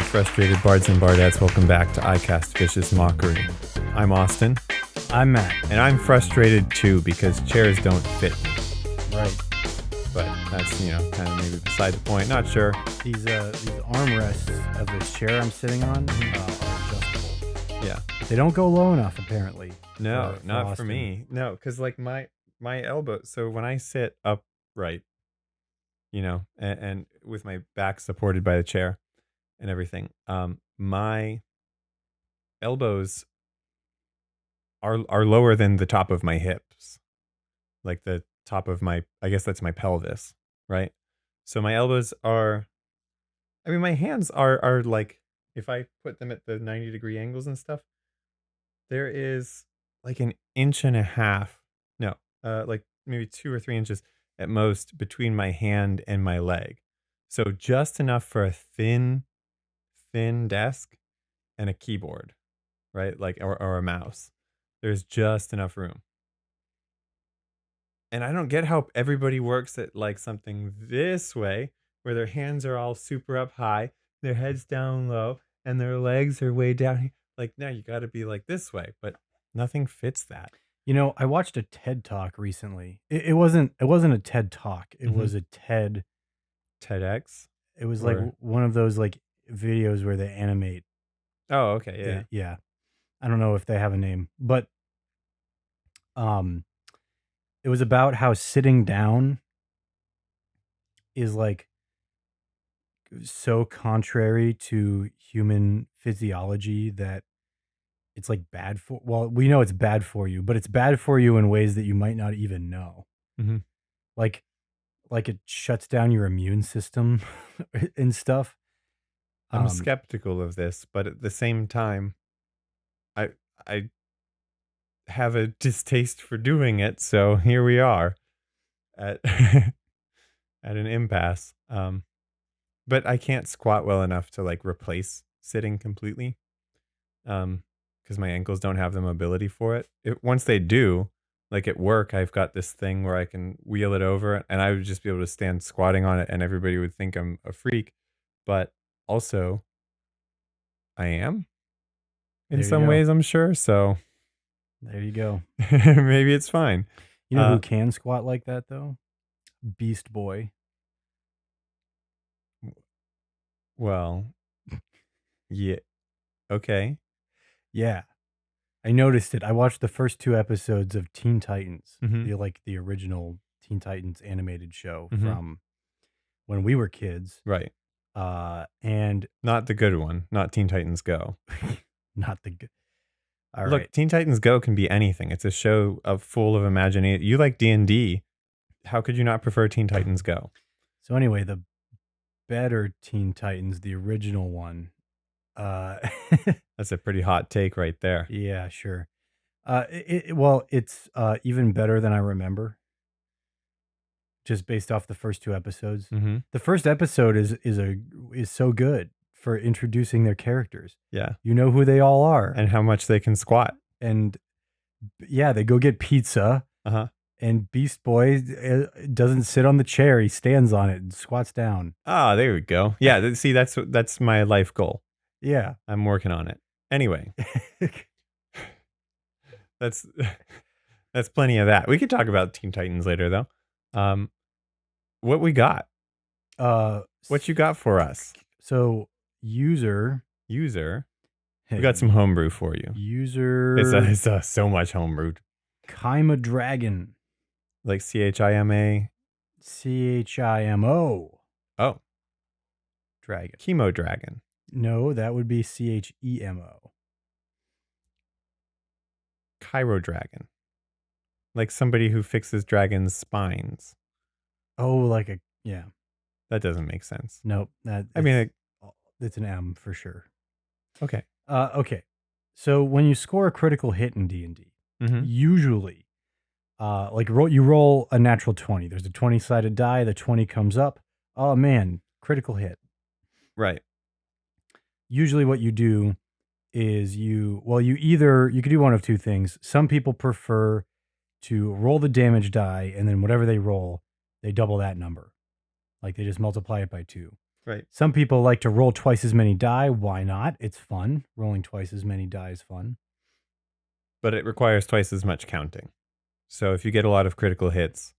frustrated bards and bardettes, welcome back to iCast Vicious Mockery. I'm Austin. I'm Matt. And I'm frustrated too because chairs don't fit me. Right. But that's, kind of maybe beside the point. Not sure. These armrests of this chair I'm sitting on are adjustable. Yeah. They don't go low enough, apparently. No, for not for Austin. me. No, because like my elbow. So when I sit upright, and with my back supported by the chair and everything, my elbows are lower than the top of my hips, like the top of I guess that's my pelvis, right? So my elbows my hands are like, if I put them at the 90-degree angles and stuff, there is like an inch and a half, no, like maybe 2 or 3 inches at most between my hand and my leg. So just enough for a thin desk and a keyboard, right? Like, or a mouse. There's just enough room. And I don't get how everybody works at like something this way, where their hands are all super up high, their heads down low, and their legs are way down here. Like, no, you got to be like this way, but nothing fits that. I watched a TED Talk recently. It wasn't a TED Talk. It was a TEDx. It was like one of those like videos where they animate. Oh, okay, yeah. Yeah. I don't know if they have a name, but it was about how sitting down is like so contrary to human physiology that it's like bad for, well, we know it's bad for you, but it's bad for you in ways that you might not even know. Mm-hmm. Like it shuts down your immune system and stuff. I'm skeptical of this, but at the same time, I have a distaste for doing it, so here we are at at an impasse. But I can't squat well enough to like replace sitting completely, because my ankles don't have the mobility for it. Once they do, like at work, I've got this thing where I can wheel it over, and I would just be able to stand squatting on it, and everybody would think I'm a freak. But also, I am in some ways, I'm sure. So there you go. Maybe it's fine. You know who can squat like that though? Beast Boy. Well, yeah. Okay. Yeah. I noticed it. I watched the first 2 episodes of Teen Titans, the original Teen Titans animated show from when we were kids. Right. And not the good one, not Teen Titans Go. Not the good. All Look, right. Teen Titans Go can be anything. It's a show full of imagination. You like D&D. How could you not prefer Teen Titans Go? So anyway, the better Teen Titans, the original one. That's a pretty hot take right there. Yeah, sure. It's even better than I remember. Just based off the first 2 episodes. Mm-hmm. The first episode is so good for introducing their characters. Yeah. You know who they all are. And how much they can squat. And yeah, they go get pizza. Uh-huh. And Beast Boy doesn't sit on the chair. He stands on it and squats down. Ah, there we go. Yeah, see, that's my life goal. Yeah. I'm working on it. Anyway. That's plenty of that. We could talk about Teen Titans later, though. What we got? What you got for us? So, user. We got some homebrew for you. User. It's so much homebrew. Chimodragon. Like CHIMA? CHIMO. Oh. Dragon. Chimodragon. No, that would be CHEMO. Chimodragon. Like somebody who fixes dragons' spines. Oh, yeah. That doesn't make sense. Nope. It's an M for sure. Okay. Okay. So when you score a critical hit in D&D, usually, you roll a natural 20. There's a 20-sided die. The 20 comes up. Oh man, critical hit. Right. Usually, what you do is you could do one of 2 things. Some people prefer to roll the damage die, and then whatever they roll, they double that number. Like they just multiply it by 2. Right. Some people like to roll twice as many die. Why not? It's fun. Rolling twice as many die is fun. But it requires twice as much counting. So if you get a lot of critical hits,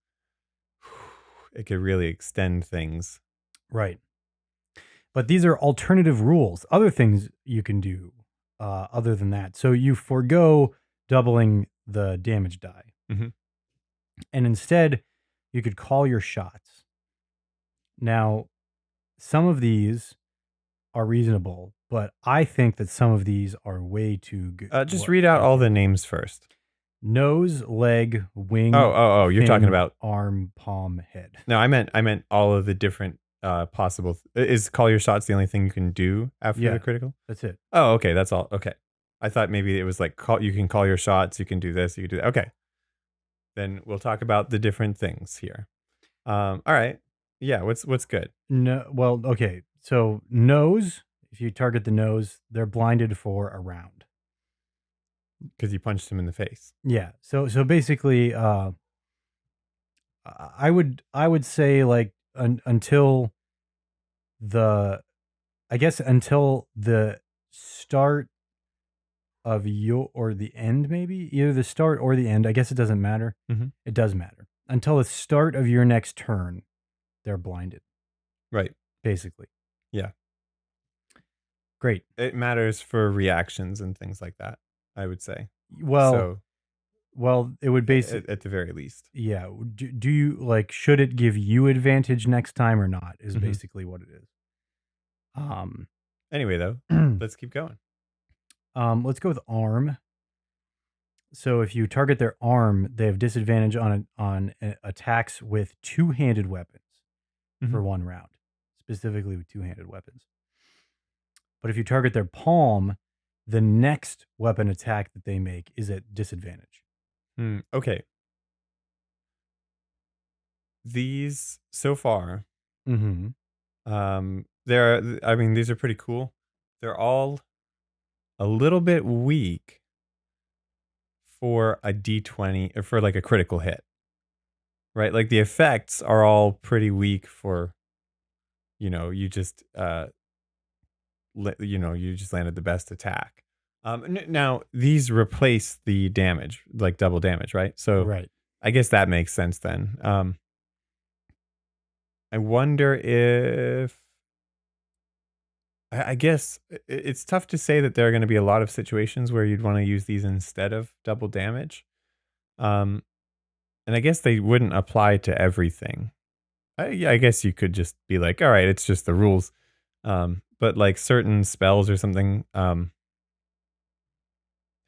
it could really extend things. Right. But these are alternative rules. Other things you can do other than that. So you forego doubling the damage die. Mm-hmm. And instead, you could call your shots. Now, some of these are reasonable, but I think that some of these are way too good. Just read out all the names first. Nose, leg, wing, Oh, you're talking about arm, palm, head. No, I meant all of the different possible. Is call your shots the only thing you can do after the critical? That's it. Oh, okay, that's all. Okay, I thought maybe it was like you can call your shots, you can do this, you can do that. Okay, then we'll talk about the different things here. All right, yeah. What's good? No, well, okay. So nose, if you target the nose, they're blinded for a round. Because you punched him in the face. Yeah. So basically, I would say like until the, I guess until the start of your or the end, maybe either the start or the end. I guess it doesn't matter. Mm-hmm. It does matter until the start of your next turn. They're blinded. Right. Basically. Yeah. Great. It matters for reactions and things like that, I would say. Well, it would basically at the very least. Yeah. Do you like? Should it give you advantage next time or not? Is basically what it is. Anyway, though, let's keep going. Let's go with arm. So if you target their arm, they have disadvantage on attacks with two-handed weapons for 1 round, specifically with two-handed weapons. But if you target their palm, the next weapon attack that they make is at disadvantage. Okay. These so far, these are pretty cool. They're all a little bit weak for a D20 or for like a critical hit. Right? Like the effects are all pretty weak for, you just you just landed the best attack. Now these replace the damage, like double damage, right? So right. I guess that makes sense then. I wonder if I guess it's tough to say that there are going to be a lot of situations where you'd want to use these instead of double damage. And I guess they wouldn't apply to everything. I guess you could just be like, all right, it's just the rules. But like certain spells or something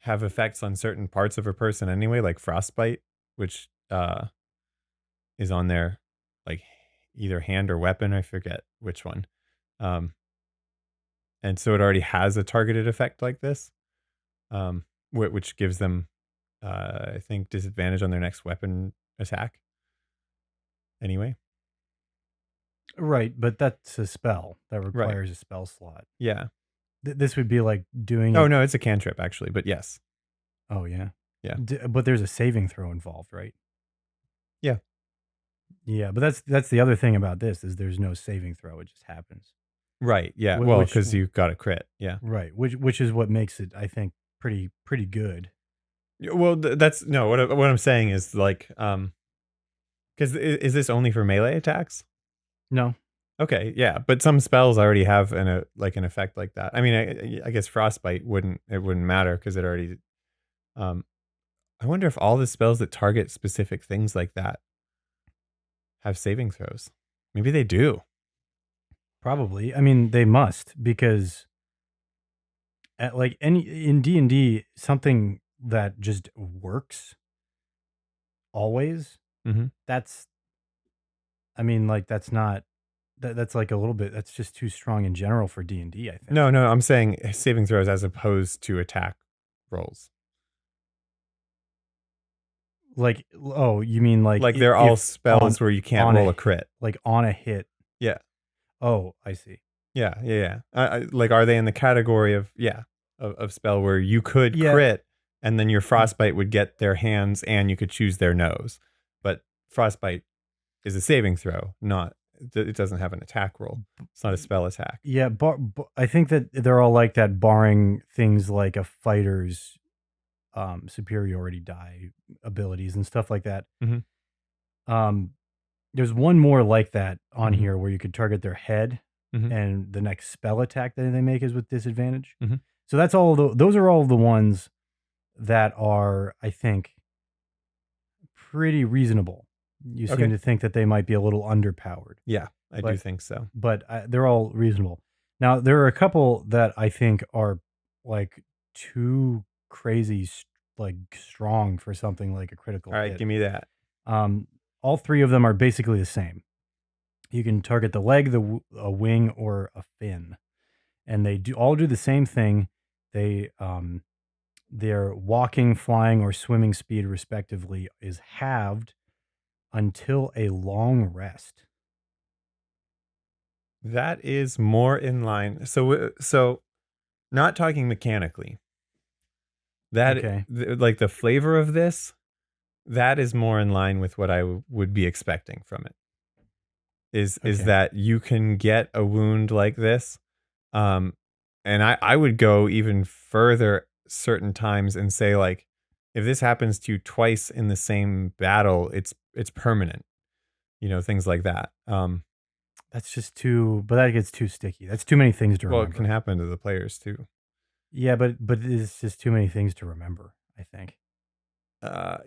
have effects on certain parts of a person anyway, like frostbite, which is on their like either hand or weapon. I forget which one. And so it already has a targeted effect like this, which gives them, I think, disadvantage on their next weapon attack. Anyway. Right, but that's a spell that requires a spell slot. Yeah. This would be like doing. Oh, no, it's a cantrip, actually, but yes. Oh, yeah. Yeah. But there's a saving throw involved, right? Yeah. Yeah, but that's the other thing about this is there's no saving throw. It just happens. Right. Yeah. Well, because you got a crit. Yeah. Right. Which is what makes it, I think, pretty good. Well, that's no. What I'm saying is like, because is this only for melee attacks? No. Okay. Yeah, but some spells already have an effect like that. I mean, I guess frostbite wouldn't matter because it already. I wonder if all the spells that target specific things like that have saving throws. Maybe they do. Probably. I mean, they must because in D&D, something that just works always. That's. I mean, like that's not. That's like a little bit. That's just too strong in general for D&D. I think. No. I'm saying saving throws as opposed to attack rolls. Like, oh, you mean like they're all spells where you can't roll a crit, like on a hit. Yeah. Oh, I see. Yeah. Like, are they in the category of of spell where you could crit and then your frostbite would get their hands and you could choose their nose, but frostbite is a saving throw, not It doesn't have an attack roll. It's not a spell attack. Yeah, I think that they're all like that, barring things like a fighter's superiority die abilities and stuff like that. Mm-hmm. Um, there's one more like that on Mm-hmm. here where you could target their head, Mm-hmm. and the next spell attack that they make is with disadvantage. Mm-hmm. So that's all. Those are all the ones that are, I think, pretty reasonable. You seem Okay. to think that they might be a little underpowered, Yeah, I do but think so. they're all reasonable. Now there are a couple that I think are like too crazy, like strong for something like a critical All right, hit. give me that. Um, all three of them are basically the same. You can target the leg, a wing, or a fin, and they all do the same thing. They their walking, flying, or swimming speed, respectively, is halved until a long rest. That is more in line. So not talking mechanically. That Okay. like the flavor of this, that is more in line with what I would be expecting from it. Is Okay. that you can get a wound like this, um, and I would go even further certain times and say like, if this happens to you twice in the same battle, it's permanent. You know, things like that. That's just too, but that gets too sticky. That's too many things to Well, it can remember. happen to the players too. Yeah, but it's just too many things to remember, I think.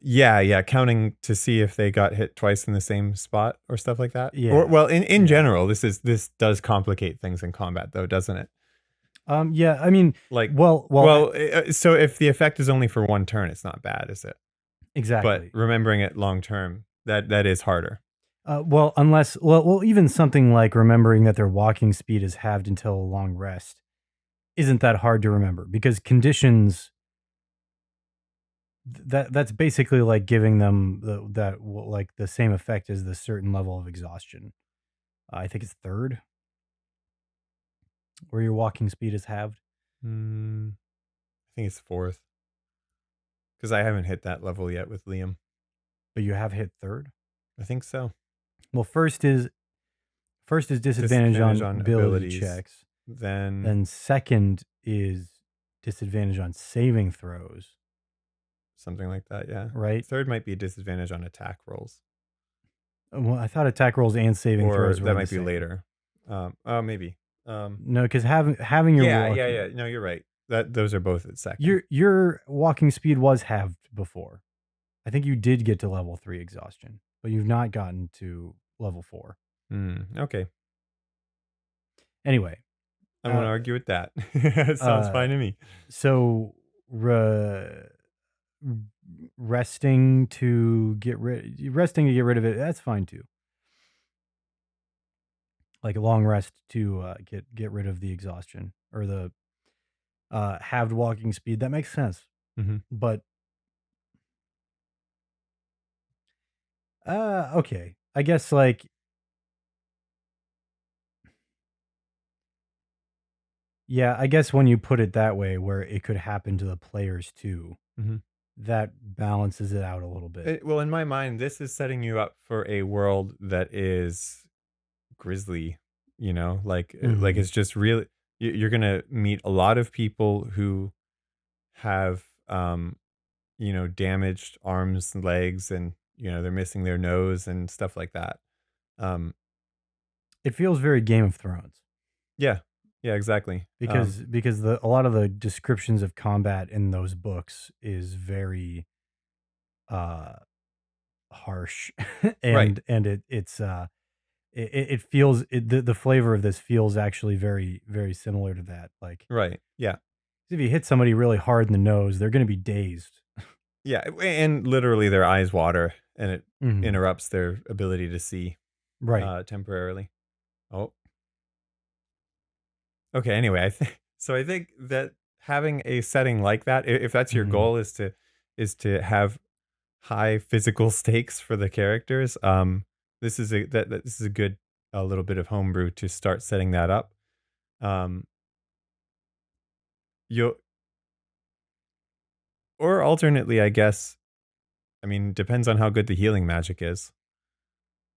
Yeah, counting to see if they got hit twice in the same spot or stuff like that. Or Yeah. well, in Yeah. general, this does complicate things in combat, though, doesn't it? Yeah, I mean, Like, well, well, so if the effect is only for one turn, it's not bad, is it? But exactly. remembering it long term, that is harder. Well, unless, well, even something like remembering that their walking speed is halved until a long rest isn't that hard to remember, because conditions, that's basically like giving them like the same effect as the certain level of exhaustion. I think it's third, where your walking speed is halved, I think it's fourth because I haven't hit that level yet with Liam. but you have hit third. I think so. Well, first is disadvantage Disadvantage on on ability abilities. checks. Then Then second is disadvantage on saving throws, something like that. Yeah. right? Third might be disadvantage on attack rolls. Well, I thought attack rolls and saving Or throws were that the might be same. later. Oh, maybe. No, because having your walking, Yeah. No, you're right. That those are both at second. your walking speed was halved before. I think you did get to level 3 exhaustion, but you've not gotten to level 4. Okay, Anyway, I won't uh, argue with that. It sounds uh, fine to me. so resting to get rid of it. That's fine too. Like a long rest to get rid of the exhaustion or the halved walking speed. That makes sense. Hmm. But okay, I guess like, yeah, I guess when you put it that way, where it could happen to the players too, Hmm. that balances it out a little bit. Well, in my mind, this is setting you up for a world that is grisly. You know, like Hmm. it's just really you're gonna meet a lot of people who have damaged arms and legs, and they're missing their nose and stuff like that. Um, It feels very Game of Thrones yeah, yeah, exactly. because a lot of the descriptions of combat in those books is very uh harsh, Right, it feels the flavor of this feels actually very very similar to that. Like right, yeah. if you hit somebody really hard in the nose, they're going to be dazed. Yeah, and literally their eyes water, and it Hmm. interrupts their ability to see Right. temporarily. Oh, okay. Anyway, I think that having a setting like that, if that's your Hmm. goal, is to have high physical stakes for the characters, this is this is a good a little bit of homebrew to start setting that up. Um, you or alternately, I guess. I mean, depends on how good the healing magic is.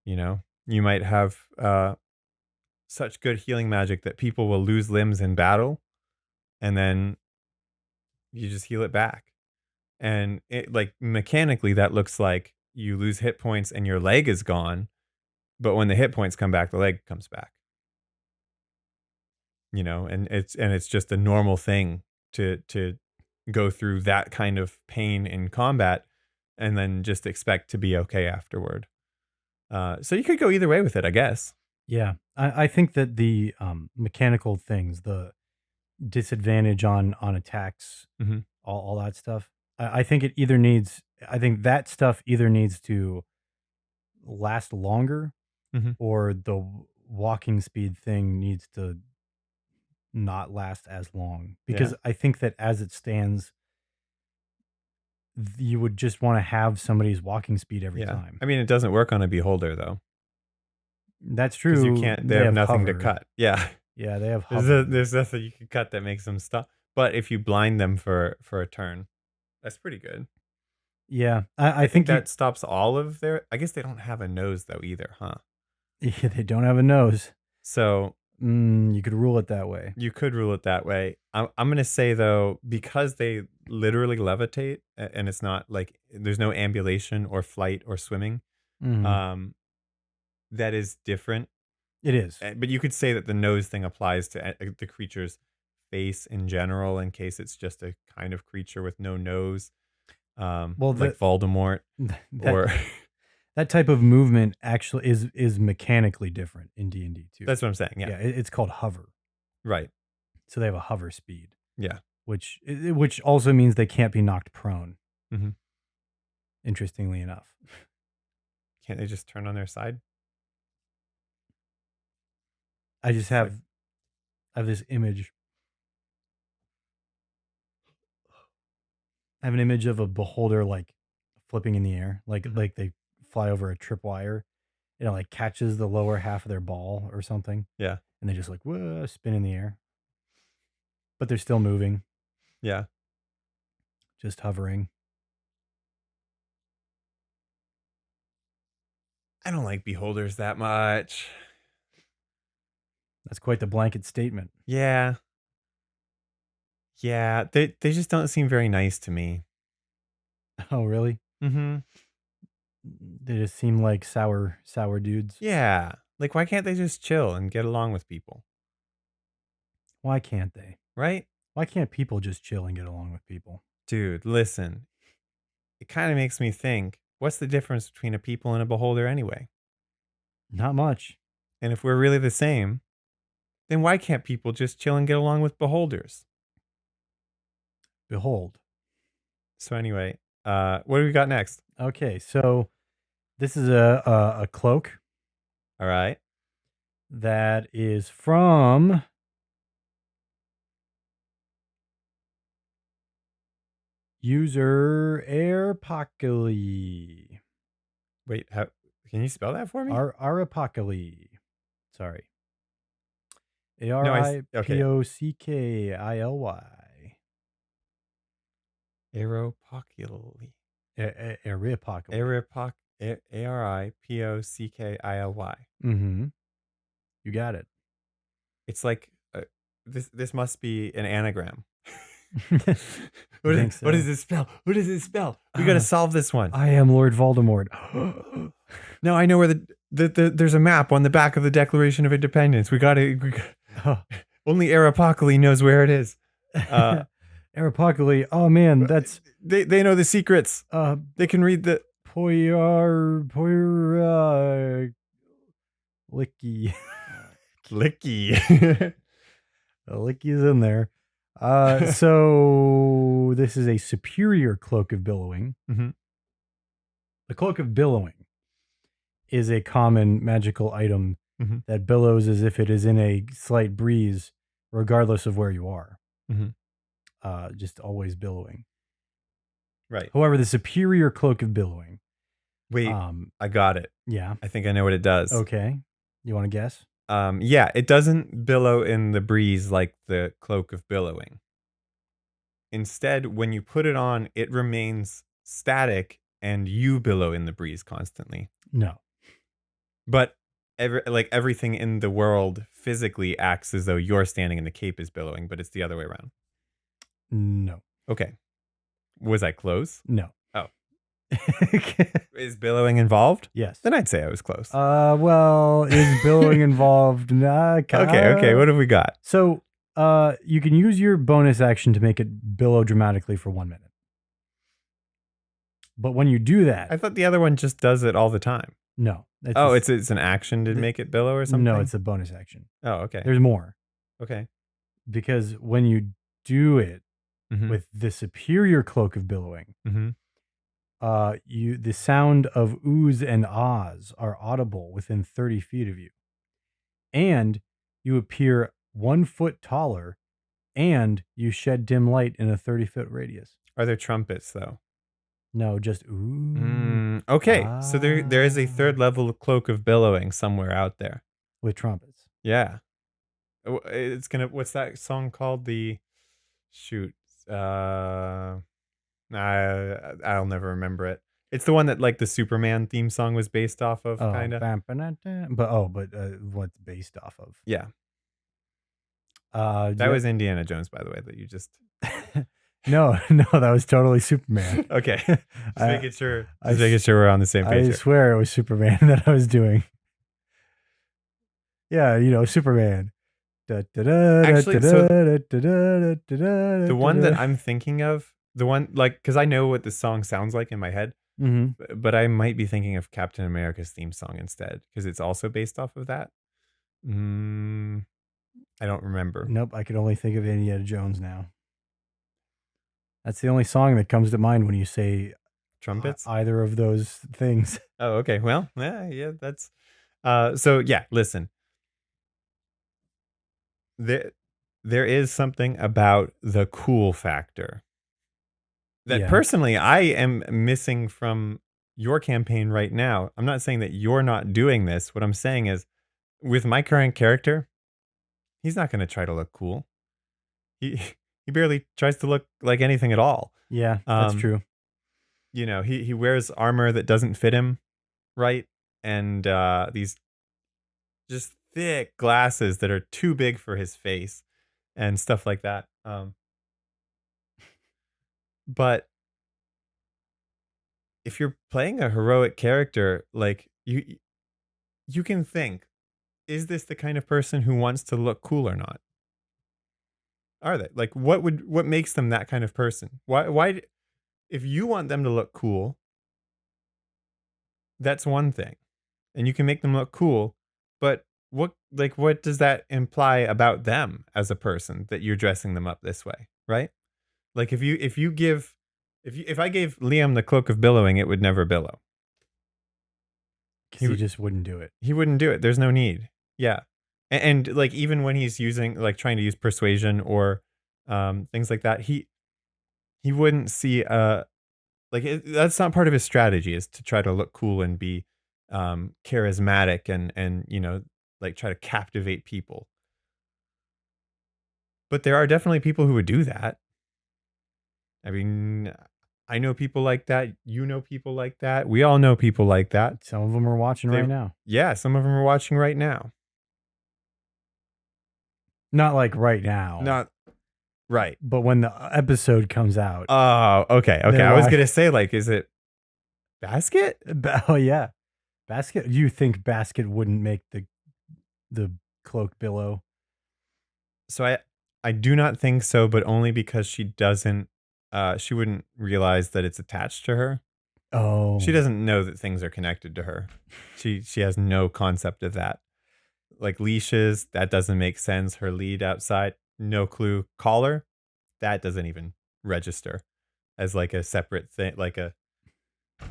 You know, You might have such good healing magic that people will lose limbs in battle, and then you just heal it back. And it, like, mechanically, that looks like you lose hit points and your leg is gone. But when the hit points come back, the leg comes back. And it's just a normal thing to go through that kind of pain in combat, and then just expect to be okay afterward. So you could go either way with it, I guess. Yeah. I think that the mechanical things, the disadvantage on attacks, Hmm. all that stuff, I think it either needs, I think that stuff either needs to last longer, Hmm. or the walking speed thing needs to not last as long. Yeah, Because I think that as it stands, you would just want to have somebody's walking speed every yeah. time. I mean, it doesn't work on a beholder though, That's because you true. can't. They They have have nothing to hover. cut. Yeah, Yeah, they have there's hover. there's nothing you can cut that makes them stop. But if you blind them for a turn, that's pretty good. Yeah, I I think think you. that stops all of their. I guess they don't have a nose though either, huh? Yeah, they don't have a nose. So You could rule it that way. you could rule it that way. I'm gonna say though, because they literally levitate, and it's not like there's no ambulation or flight or swimming. Mhm. Um, that is different. It is. But you could say that the nose thing applies to the creature's face in general, in case it's just a kind of creature with no nose, Well, like Voldemort, that or that type of movement actually is mechanically different in D&D too. that's what I'm saying. Yeah, Yeah, it's called hover. right. So they have a hover speed, Yeah. which also means they can't be knocked prone, Hmm. interestingly enough. Can't they just turn on their side? I just It's like, have this image. I have an image of a beholder like flipping in the air, mhm. like they fly over a tripwire, and it like catches the lower half of their ball or something, Yeah, and they just like whoa, spin in the air, but they're still moving, yeah. just hovering. I don't like beholders that much. That's quite the blanket statement. Yeah, yeah. They just don't seem very nice to me. Oh, really? Hmm. They just seem like sour dudes. Yeah. Like, why can't they just chill and get along with people? Why can't they? Right? Why can't people just chill and get along with people? Dude, listen. It kind of makes me think, what's the difference between a people and a beholder anyway? Not much. And if we're really the same, then why can't people just chill and get along with beholders? Behold. So anyway, what do we got next? Okay, so this is a cloak All right. that is from user Aripockily. Wait, can you spell that for me? Aripockily. Sorry. No, okay. Aripockily. Aripockily. Aripockily. Aripoc Aripockily. Mm-hmm. You got it. It's like, this must be an anagram. You think What so? does it spell? What does it spell? We got to solve this one. I am Lord Voldemort. No, I know where there's a map on the back of the Declaration of Independence. Only Aripockily knows where it is. Aripockily. Oh man, that's They know the secrets. uh They can read the Licky. Licky. Licky's in there. So this is a superior cloak of billowing. Hmm. The cloak of billowing is a common magical item Hmm. that billows as if it is in a slight breeze, regardless of where you are. Hmm. Just always billowing. Right. However, the superior cloak of billowing. Wait, I got it. Yeah. I think I know what it does. Okay. You want to guess? Yeah, it doesn't billow in the breeze like the cloak of billowing. Instead, when you put it on, it remains static and you billow in the breeze constantly. No. But everything in the world physically acts as though you're standing and the cape is billowing, but it's the other way around. No. Okay. Was I close? No. Oh. Is billowing involved? Yes. Then I'd say I was close. Well, is billowing involved? Nah, Okay. What have we got? So, you can use your bonus action to make it billow dramatically for 1 minute. But when you do that, I thought the other one just does it all the time. no. It's an action to make it billow or something? No, it's a bonus action. Oh, okay. There's more. Okay. Because when you do it Mm-hmm. with the superior cloak of billowing, Mm-hmm. the sound of oohs and ahs are audible within 30 feet of you. And you appear 1 foot taller, and you shed dim light in a 30-foot radius. Are there trumpets though? No, just ooh. Okay. So there is a third level cloak of billowing somewhere out there. With trumpets. Yeah. It's gonna. What's that song called? Shoot. I'll never remember it. It's the one that like the Superman theme song was based off of, Oh, kind of. but what's based off of? Yeah. That That was Indiana Jones, by the way. That you just. No, that was totally Superman. Okay. Just making sure I we're on the same page. I here. swear it was Superman that I was doing. Yeah, Superman. Actually, the the one that I'm thinking of, because I know what the song sounds like in my head, but I might be thinking of Captain America's theme song instead, because it's also based off of that. I don't remember. Nope, I can only think of Indiana Jones now. That's the only song that comes to mind when you say Trumpets? either of those things. Oh, okay. Well, yeah, that's so yeah, listen. There is something about the cool factor that personally I am missing from your campaign right now. I'm not saying that you're not doing this. What I'm saying is, with my current character, he's not going to try to look cool. He barely tries to look like anything at all. Yeah, that's true. He wears armor that doesn't fit him right, and these just thick glasses that are too big for his face and stuff like that. But if you're playing a heroic character, like you can think, is this the kind of person who wants to look cool or not? Are they? Like, what makes them that kind of person? Why if you want them to look cool, that's one thing. And you can make them look cool, but what does that imply about them as a person that you're dressing them up this way, right? Like if I gave Liam the cloak of billowing, it would never billow. Because he just wouldn't do it. He wouldn't do it. There's no need. Yeah. And like even when he's trying to use persuasion or things like that, he wouldn't see that's not part of his strategy, is to try to look cool and be charismatic and like try to captivate people. But there are definitely people who would do that. I mean, I know people like that. You know people like that. We all know people like that. Some of them are watching right now. Yeah, some of them are watching right now. Not like right now. Not right. But when the episode comes out. Oh, okay. I was going to say, like, is it Basket? Oh, yeah. Basket? You think Basket wouldn't make the cloak billow? So I do not think so, but only because she wouldn't realize that it's attached to her. Oh. She doesn't know that things are connected to her. She has no concept of that. Like leashes, that doesn't make sense. Her lead outside, no clue. Collar, that doesn't even register as like a separate thing.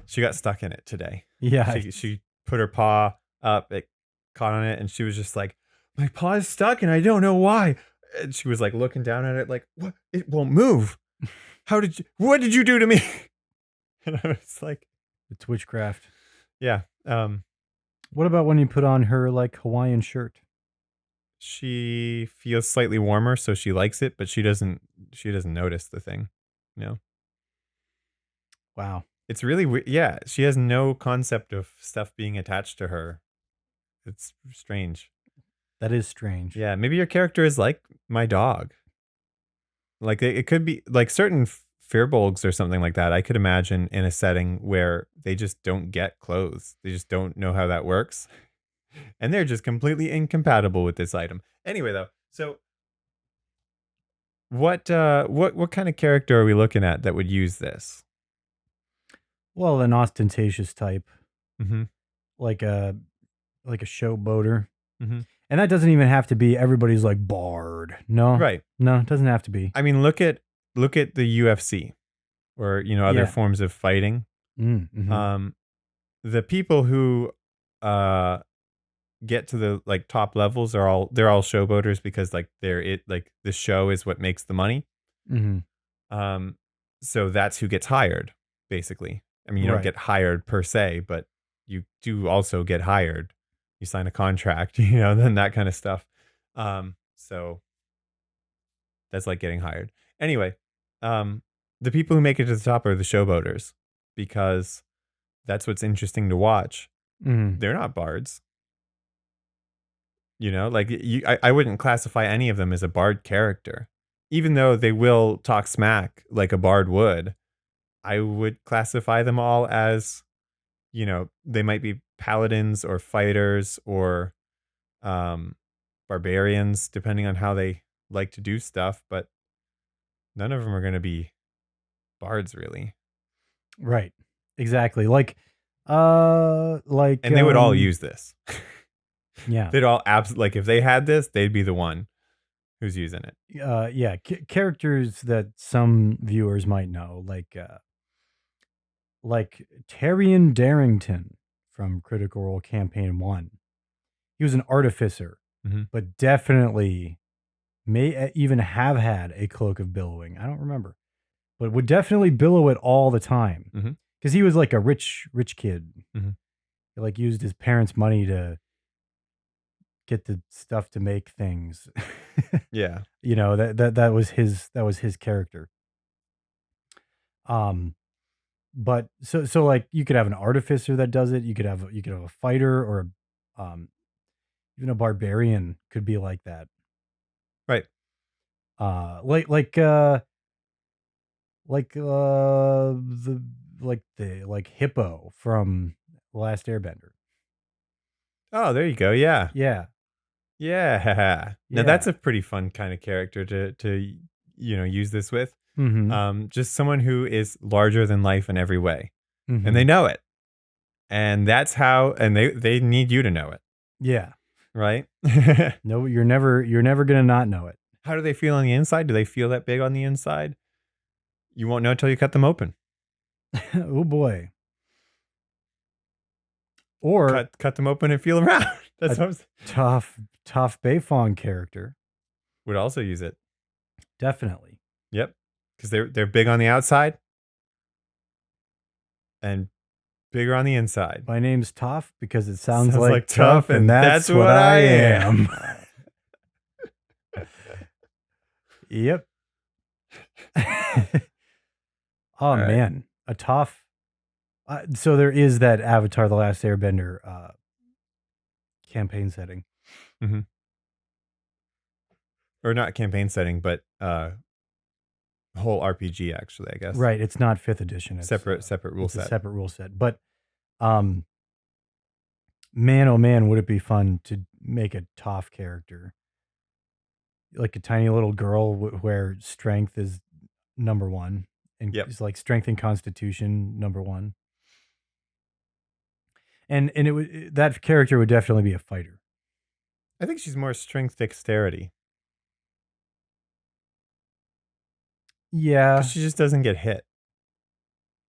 She got stuck in it today. Yeah. She put her paw up, it caught on it, and she was just like, my paw is stuck and I don't know why. And she was like looking down at it like, what? It won't move. What did you do to me? And I was like, it's witchcraft. Yeah. What about when you put on her like Hawaiian shirt? She feels slightly warmer, so she likes it, but she doesn't notice the thing. Wow. It's really weird. Yeah, she has no concept of stuff being attached to her. It's strange. That is strange. Yeah, maybe your character is like my dog. Like it could be like certain firbolgs or something like that. I could imagine in a setting where they just don't get clothes. They just don't know how that works, and they're just completely incompatible with this item. Anyway, though, so what kind of character are we looking at that would use this? Well, an ostentatious type, Mm-hmm. like a like a showboater. Mm-hmm. And that doesn't even have to be everybody's like bard. No. Right. No, it doesn't have to be. I mean, look at the UFC or other Yeah. forms of fighting. Mm-hmm. Um, the people who uh get to the like top levels they're all showboaters because like like the show is what makes the money. Mm-hmm. Um, so that's who gets hired, basically. I mean, you don't Right. get hired per se, but you do also get hired. You sign a contract, then that kind of stuff. So that's like getting hired. Anyway, um, the people who make it to the top are the showboaters because that's what's interesting to watch. Mm-hmm. They're not bards. Like I wouldn't classify any of them as a bard character, even though they will talk smack like a bard would. I would classify them all as, they might be paladins or fighters or um, barbarians, depending on how they like to do stuff. But none of them are going to be bards, really. Right. Exactly. Like And they would all use this. yeah. They'd all like if they had this, they'd be the one who's using it. Yeah, characters that some viewers might know, like Tyrion Darrington from Critical Role Campaign 1. He was an artificer, Hmm. but definitely may even have had a cloak of billowing. I don't remember, but would definitely billow it all the time Hmm. because he was like a rich kid. Hmm. He like used his parents' money to get the stuff to make things. Yeah. That was his character. Um, but so like you could have an artificer that does it. You could have a fighter or even a barbarian could be like that. Right. Uh, like like uh the like hippo from The Last Airbender. Oh, there you go. Yeah. Yeah, Yeah. Now that's yeah. a pretty fun kind of character to use this with. Mm-hmm. Just someone who is larger than life in every way, and Mm-hmm. they know it, and that's how, and they need you to know it, Yeah. right? No, you're never gonna not know it. How do they feel on the inside? Do they feel that big on the inside? You won't know until you cut them open. Oh boy. Or Cut them open and feel around. That's a what tough Bayfong character. would also use it. Definitely. Yep, because they're big on the outside and bigger on the inside. My name's Toph because it sounds Sounds like like tough, tough, and and that's that's what what I I am. am. Yep. All Oh right. man, a Toph. So there is that Avatar: The Last Airbender campaign setting. Hmm. Or not campaign setting, but whole RPG actually, I guess. Right. It's not fifth edition. Separate rule It's a set. separate rule set. But um, man, oh man, would it be fun to make a Toph character like a tiny little girl where strength is number one, and Yep. it's like strength and constitution number one, and that character would definitely be a fighter. I think she's more strength dexterity because Yeah, she just doesn't get hit,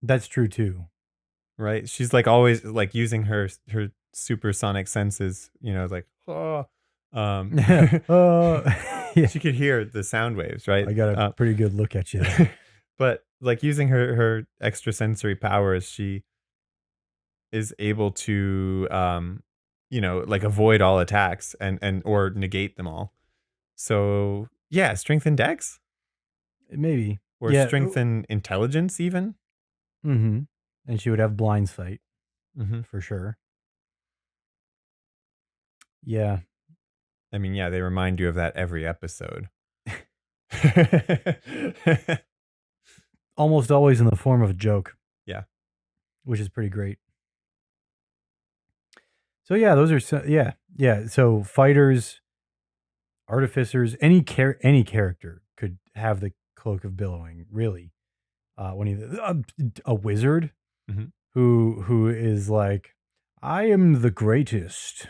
that's true too. right? She's like always like using her supersonic senses, like um Oh, yeah. she could hear the sound waves, right? I got a pretty good look at you there. But like using her extrasensory powers, she is able to like avoid all attacks and or negate them all. So yeah, strength and dex Maybe. or Yeah. strength and intelligence even. Mm-hmm. And she would have blind sight Hmm. for sure. Yeah. I mean, yeah, they remind you of that every episode. Almost always in the form of a joke, Yeah. which is pretty great. So yeah, those are yeah. So fighters, artificers, any character could have the cloak of billowing. Really, when a wizard Mhm. who is like, I am the greatest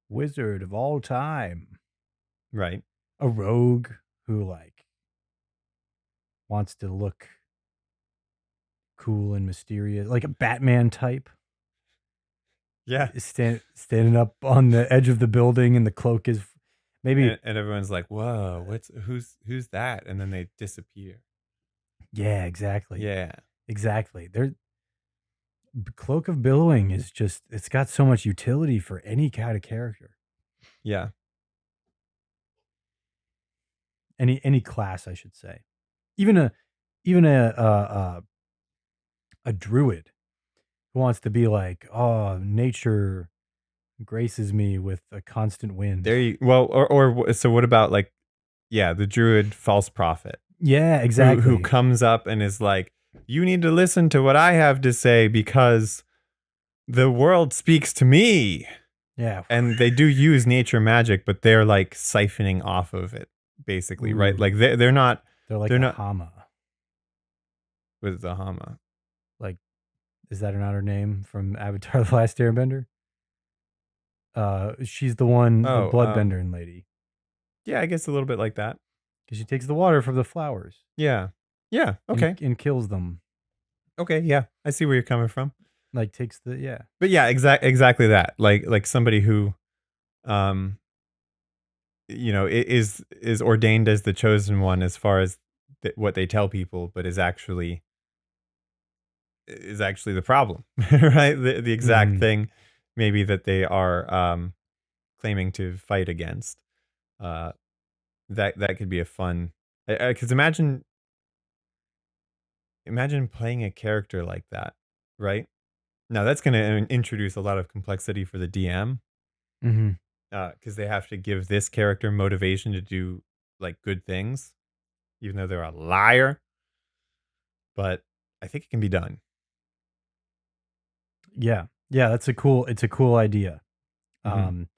wizard of all time. Right. A rogue who like wants to look cool and mysterious, like a Batman type, Yeah. standing up on the edge of the building, and the cloak is maybe. And everyone's like, "Whoa, who's that?" And then they disappear. Yeah, exactly, Yeah. exactly. Cloak of Billowing is just, it's got so much utility for any kind of character, Yeah. any class, I should say. Even a druid who wants to be like, oh, nature graces me with a constant wind. There you well, so what about like, yeah, the druid false prophet Yeah, who exactly. comes up and is like, "You need to listen to what I have to say because the world speaks to me." Yeah. And they do use nature magic, but they're like siphoning off of it, basically, right? Like Ooh, they're not they're like they're a not Hama. with the Hama. Like, is that not her name from Avatar: The Last Airbender? She's the one, the Oh, bloodbender lady, yeah, I guess a little bit like that. because she takes the water from the flowers Yeah. Yeah. and Okay. kills them. Okay. Yeah. I see where you're coming from. Like, takes the, yeah. But yeah, exactly that. Like somebody who, um, is ordained as the chosen one as far as what they tell people, but is actually the problem, right? The exact Mhm. thing, maybe that they are claiming to fight against. Uh, that could be a fun. Because imagine playing a character like that, right? Now that's going to introduce a lot of complexity for the DM, Mhm. because they have to give this character motivation to do like good things, even though they're a liar. But I think it can be done. Yeah. Yeah, it's a cool idea. Hmm. Um,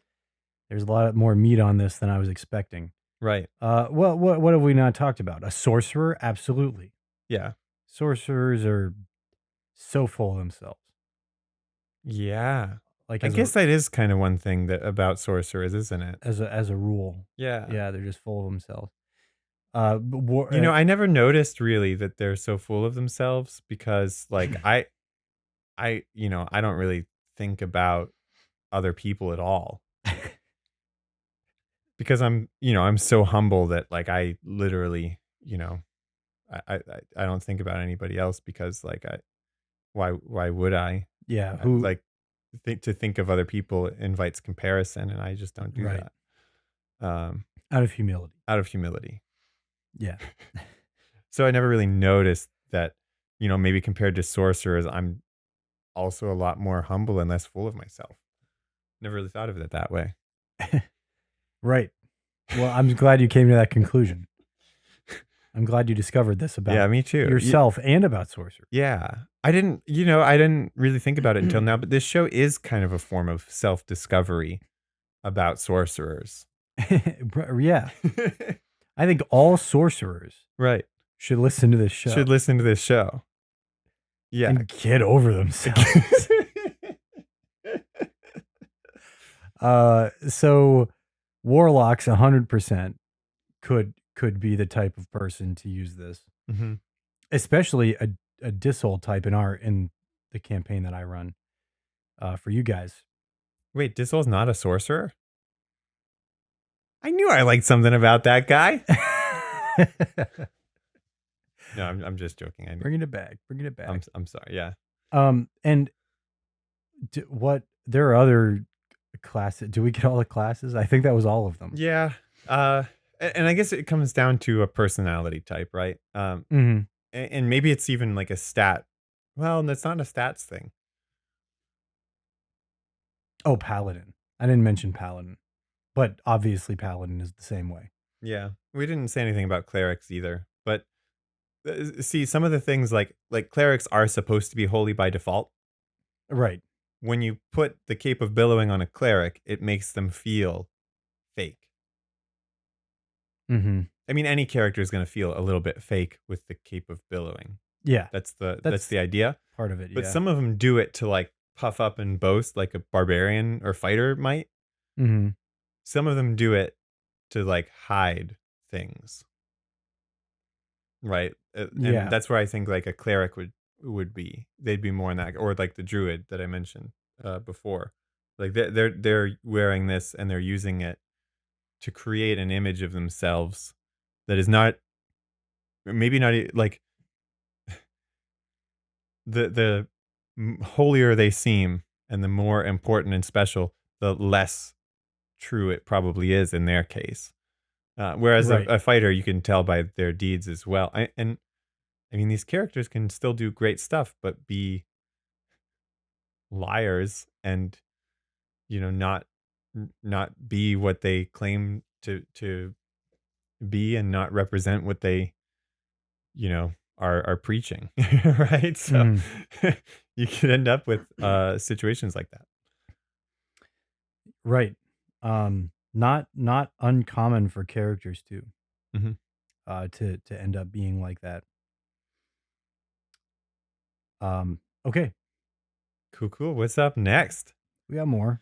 there's a lot more meat on this than I was expecting. Right. Well, what have we not talked about? A sorcerer? Absolutely. Yeah. Sorcerers are so full of themselves. Yeah. Like, I guess that is kind of one thing that about sorcerers, isn't it? as a rule. Yeah. Yeah, they're just full of themselves. But I never noticed really that they're so full of themselves because like I don't really think about other people at all because I'm so humble that like I literally, I don't think about anybody else because like why would I? yeah, Like think of other people invites comparison and I just don't do right. that. Um Out of humility. Out of humility. Yeah. So I never really noticed that, maybe compared to sorcerers, I'm also a lot more humble and less full of myself. Never really thought of it that way. Right. Well, I'm glad you came to that conclusion. I'm glad you discovered this Yeah, about me too. yourself and about sorcery. Yeah. I didn't really think about it until now, but this show is kind of a form of self-discovery about sorcerers. Yeah. I think all sorcerers Right. should listen to this show Should listen to this show. Yeah. and get over themselves. So warlocks 100% could be the type of person to use this, Hmm. especially a Disol type in the campaign that I run for you guys. Wait, Dissol's not a sorcerer? I knew I liked something about that guy. No, I'm just joking. Bringing it back, bringing it I'm back. I'm sorry. Yeah. And what there are other classes? Do we get all the classes? I think that was all of them. Yeah. And I guess it comes down to a personality type, right? Hmm. And maybe it's even like a stat. Well, that's not a stats thing. Oh, paladin. I didn't mention paladin, but obviously paladin is the same way. Yeah, we didn't say anything about clerics either. But see, some of the things like clerics are supposed to be holy by default. Right. When you put the cape of billowing on a cleric, it makes them feel fake. Mm-hmm. I mean, any character is going to feel a little bit fake with the cape of billowing. Yeah. That's the idea. Part of it. But Yeah. some of them do it to like puff up and boast, like a barbarian or fighter might. Mm-hmm. Some of them do it to like hide things, right? And Yeah. that's where I think like a cleric would be. They'd be more in that, or like the druid that I mentioned before. Like they're wearing this and they're using it to create an image of themselves that is not maybe not like the holier they seem and the more important and special, the less true it probably is in their case. Whereas Right. a fighter, you can tell by their deeds as well. And I mean, these characters can still do great stuff, but be liars and not be what they claim to be and not represent what they are preaching, right? So Mm-hmm. you could end up with situations like that. Right. Not uncommon for characters too. Hmm. To end up being like that. Okay, Cool. What's up next? we got more.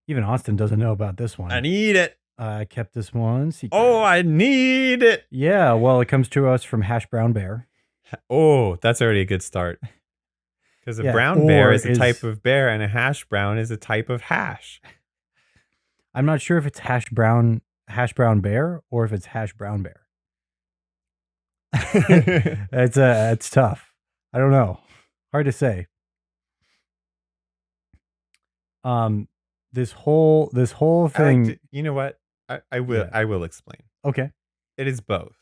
Even Austin doesn't know about this I one. need it. I kept this one secret. Oh, I need it. Yeah, well, it comes to us from Hash Brown Bear. Oh, that's already a good start. Because a Yeah, brown bear or is a type of bear, and a hash brown is a type of hash. I'm not sure if it's hash brown bear or if it's hash brown bear. It's tough. I don't know. Hard to say. This whole thing. You know what? I will Yeah. I will explain. Okay. It is both.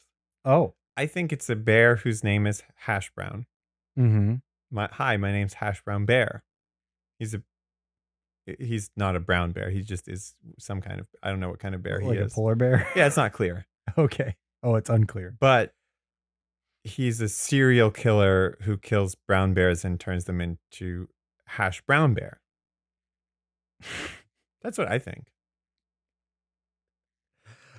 Oh. I think it's a bear whose name is Hash Brown. Mm-hmm. My name's Hash Brown Bear. He's not a brown bear. He just is some kind of, I don't know what kind of bear he Like is. a polar bear. Yeah, it's not clear. Okay. Oh, it's unclear. But he's a serial killer who kills brown bears and turns them into hash brown bear. That's what I think.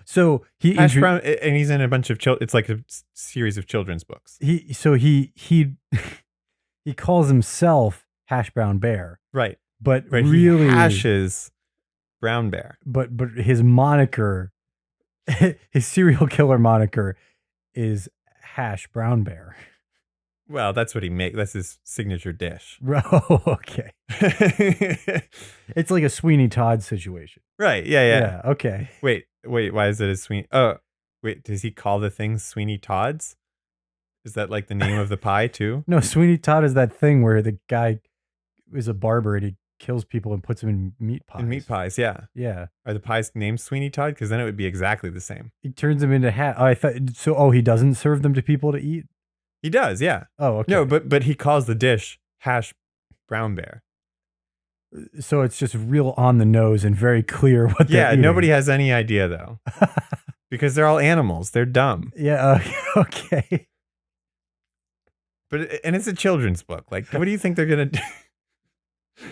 So Hash brown, and he's in a bunch of it's like a series of children's books. He he calls himself Hash Brown Bear, Right. but He really hashes brown bear. But his moniker, his serial killer moniker, is Hash Brown Bear. Well, that's what he makes. That's his signature dish. Oh, okay. It's like a Sweeney Todd situation. Right. Yeah. Okay. Wait. Why is it a Sweeney? Oh, wait. Does he call the things Sweeney Todds? Is that like the name of the pie too? No, Sweeney Todd is that thing where the guy is a barber and he kills people and puts them in meat pies. In meat pies, yeah. Yeah. Are the pies named Sweeney Todd? Because then it would be exactly the same. He turns them into hat. Oh, I thought so. Oh, he doesn't serve them to people to eat. He does, yeah. Oh, okay. No, but he calls the dish hash brown bear. So it's just real on the nose and very clear what they're eating. Nobody has any idea though. Because they're all animals. They're dumb. Yeah, okay. And it's a children's book. Like, what do you think they're going to do?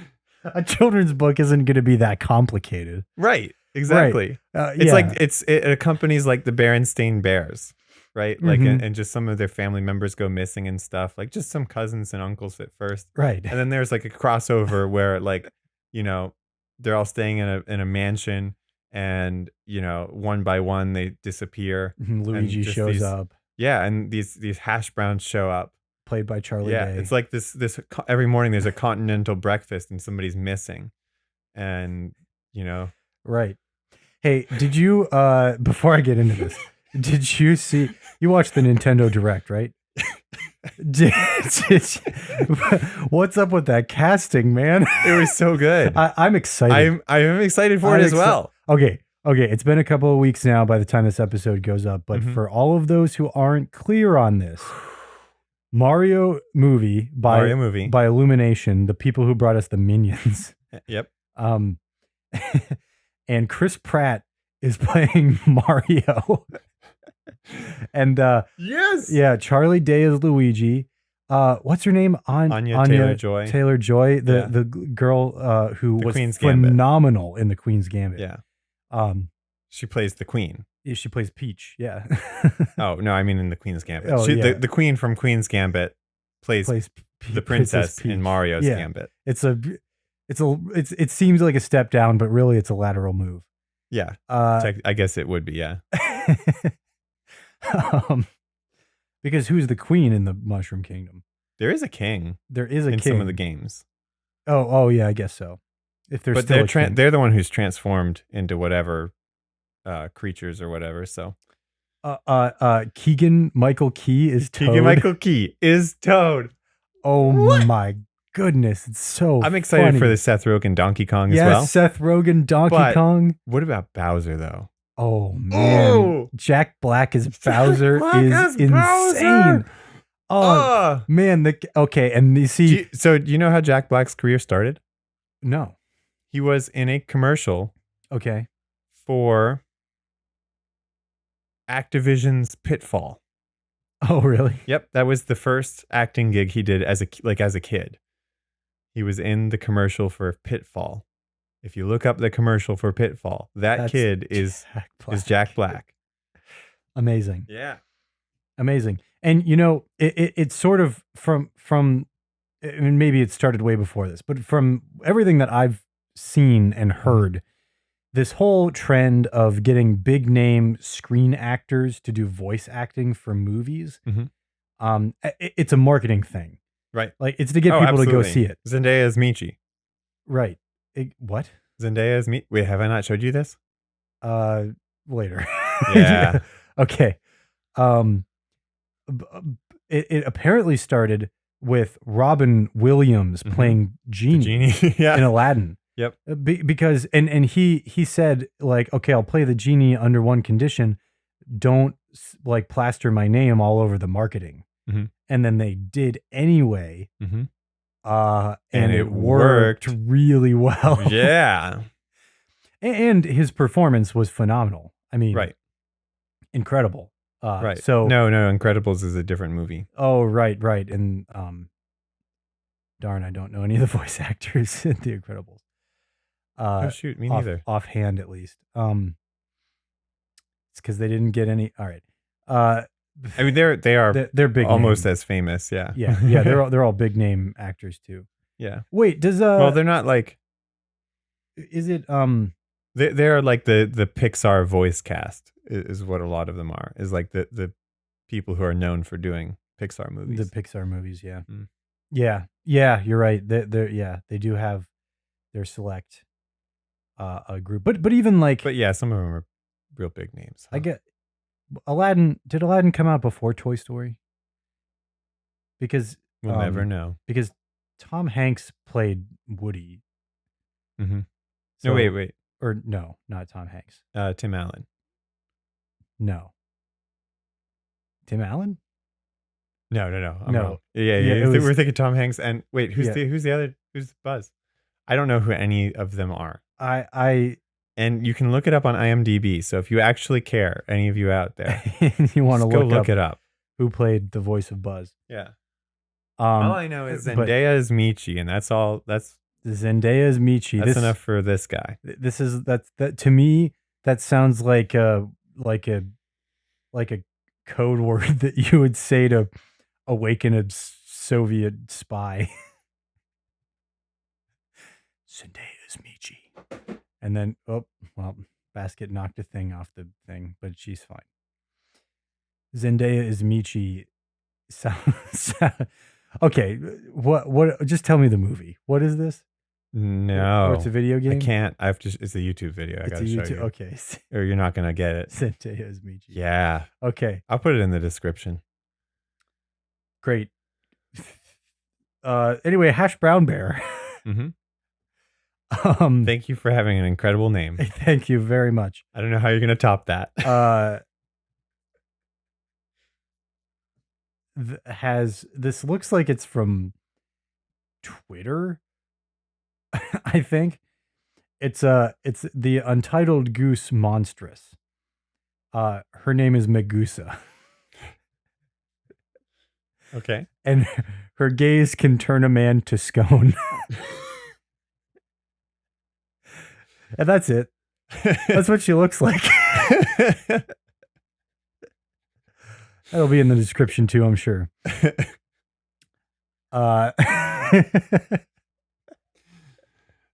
A children's book isn't going to be that complicated. Right, exactly. Right. It's like, it accompanies like the Berenstain Bears, right? Like, and just some of their family members go missing and stuff. Like, just some cousins and uncles at first. Right. And then there's like a crossover where like, they're all staying in a mansion and, one by one they disappear. Luigi shows up. Yeah, and these hash browns show up. Played by Charlie Day. It's like this every morning there's a continental breakfast and somebody's missing. And, Right. Hey, did you, before I get into this, did you see, you watched the Nintendo Direct, right? What's up with that casting, man? It was so good. I'm excited. I'm excited for it as well. Okay. It's been a couple of weeks now by the time this episode goes up, but for all of those who aren't clear on this, Mario movie by Illumination, the people who brought us the Minions. Yep. Um, and Chris Pratt is playing Mario, and Yes. yeah, Charlie Day is Luigi. What's her name? Anya Anya Taylor-Joy. Taylor Joy, Yeah. the girl who The was Queen's Gambit. phenomenal in the Queen's Gambit. Yeah. Um, She plays the queen. she plays Peach. Yeah. Oh, no, I mean in the Queen's Gambit. Oh, yeah. The queen from Queen's Gambit plays the princess in Mario's Yeah. Gambit. It seems like a step down, but really it's a lateral move. Yeah. I guess it would be, yeah. Because who's the queen in the Mushroom Kingdom? There is a king. There is a in king. some of the games. Oh yeah, I guess so. If there's but still they're the one who's transformed into whatever creatures or whatever. So Keegan Michael Key is Toad. Keegan Michael Key is Toad. Oh what? My goodness, it's so I'm excited funny. for the Seth Rogen Donkey Kong as well. Seth Rogen Donkey Kong. What about Bowser though? Oh man, Jack Black as Bowser is insane. Bowser. Oh man, okay, and you see. Do you know how Jack Black's career started? No. He was in a commercial. Okay. For Activision's Pitfall. Oh really? Yep, that was the first acting gig he did as a kid. He was in the commercial for Pitfall. If you look up the commercial for Pitfall, that's kid is Jack Black. Amazing. Yeah. Amazing. And you know, it's sort of from I mean, maybe it started way before this, but from everything that I've seen and heard, this whole trend of getting big name screen actors to do voice acting for movies, it's a marketing thing. Right. Like it's to get people to go see it. Zendaya as Michi. Right. What? Zendaya as Michi. Wait, have I not showed you this? Later. Yeah. Okay. It apparently started with Robin Williams playing Genie, yeah. in Aladdin. Yep. Because and he said like, okay, I'll play the genie under one condition: don't like plaster my name all over the marketing. And then they did anyway. And it worked really well. Yeah. And his performance was phenomenal. I mean, right. Incredible. Right. So no, Incredibles is a different movie. Oh, right. And darn, I don't know any of the voice actors in The Incredibles. Oh shoot, me neither. Offhand, at least. It's because they didn't get any. All right. I mean, they're big, almost name. as famous. Yeah. Yeah. They're all big name actors too. Yeah. Wait, does well, they're not like. Is it They're like the Pixar voice cast is what a lot of them are. Is like the people who are known for doing Pixar movies. The Pixar movies, yeah. Yeah. You're right. They do have their select a group, but even like, but yeah, some of them are real big names. I get Aladdin. Did Aladdin come out before Toy Story? Because we'll never know. Because Tom Hanks played Woody. So, no, wait. Or no, not Tom Hanks. Tim Allen. No. Tim Allen? No. I'm wrong. Yeah. We're thinking Tom Hanks and wait, who's the other? Who's Buzz? I don't know who any of them are. And you can look it up on IMDb. So if you actually care, any of you out there, you want to look it up. Who played the voice of Buzz? Yeah. All I know is Zendaya is Michi, and that's all. That's Zendaya is Michi. That's enough for this guy. That to me, that sounds like a code word that you would say to awaken a Soviet spy. Zendaya is Michi. And then, Basket knocked a thing off the thing, but she's fine. Zendaya is Michi. Okay, what? Just tell me the movie. What is this? No, it's a video game. I can't. It's a YouTube video. I gotta show you. Okay, or you're not gonna get it. Zendaya is Michi. Yeah. Okay, I'll put it in the description. Great. Anyway, Hash Brown Bear. Thank you for having an incredible name. Thank you very much. I don't know how you're gonna top that. This looks like it's from Twitter, I think. It's the Untitled Goose Monstress. Her name is Megusa. Okay. And her gaze can turn a man to scone. And that's it. That's what she looks like. That'll be in the description too, I'm sure. Uh,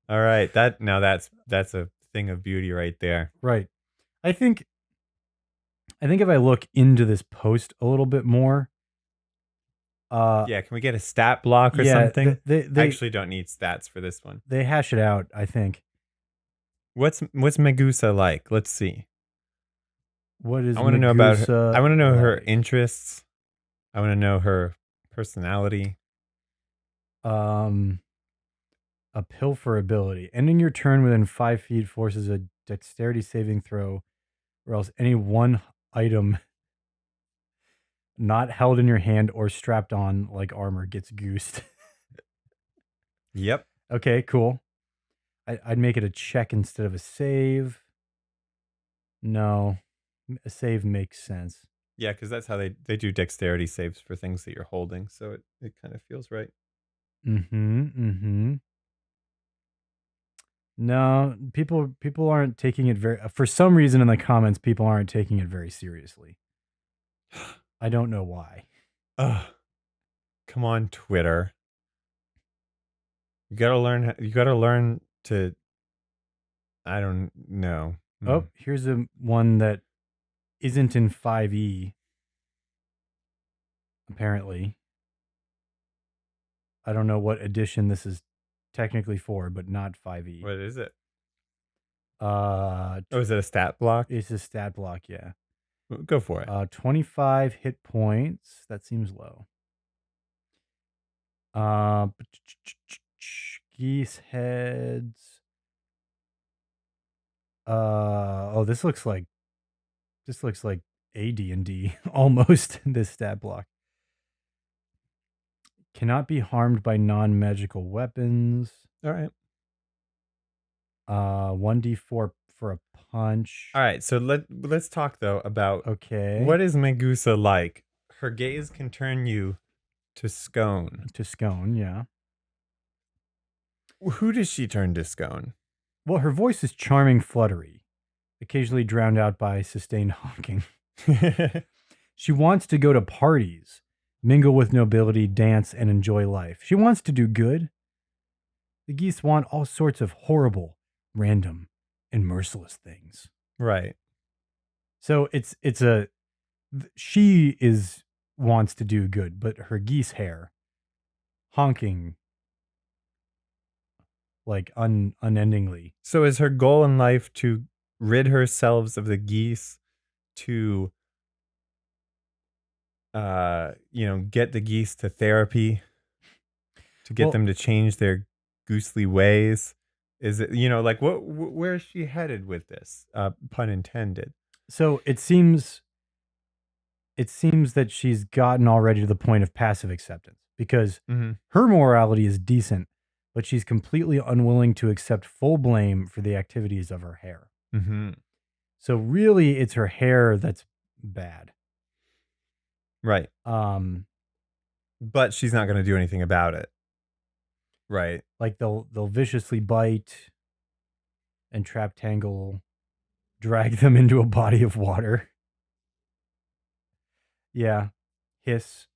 All right. That's a thing of beauty right there. right. I think if I look into this post a little bit more, Yeah, can we get a stat block or yeah, something? they I actually don't need stats for this one. they hash it out, I think. What's Megusa like? Let's see. What is I want to know about her. Megusa I want to know her like? interests. I want to know her personality. A pilfer ability. Ending your turn within 5 feet forces a dexterity saving throw, or else any one item not held in your hand or strapped on like armor gets goosed. Yep. Okay, cool. I'd make it a check instead of a save. No, a save makes sense. Yeah, because that's how they do dexterity saves for things that you're holding. So it kind of feels right. Mm-hmm. No, people aren't taking it very. For some reason, in the comments, people aren't taking it very seriously. I don't know why. Ugh. Come on, Twitter. You gotta learn. You gotta learn to. I don't know. Oh, here's a one that isn't in 5e. Apparently, I don't know what edition this is technically for, but not 5e. What is it? Oh, is it a stat block? It's a stat block, yeah. Go for it. 25 hit points. That seems low. Geese heads. This looks like AD&D almost. This stat block cannot be harmed by non-magical weapons. All right. 1d4 for a punch. All right. So let's talk though about Okay. what is Megusa like. Her gaze can turn you to scone. To scone, yeah. Who does she turn to scone? Well, her voice is charming fluttery, occasionally drowned out by sustained honking. She wants to go to parties, mingle with nobility, dance, and enjoy life. She wants to do good. The geese want all sorts of horrible, random, and merciless things. Right. So she wants to do good, but her geese hair honking like unendingly. So is her goal in life to rid herself of the geese, to get the geese to therapy, to get them to change their goosely ways? Is it, like where is she headed with this? Pun intended. So it seems that she's gotten already to the point of passive acceptance because her morality is decent, but she's completely unwilling to accept full blame for the activities of her hair. Mm-hmm. So really, it's her hair that's bad. Right. But she's not going to do anything about it. Right. Like they'll viciously bite and trap tangle, drag them into a body of water. Yeah. Hiss,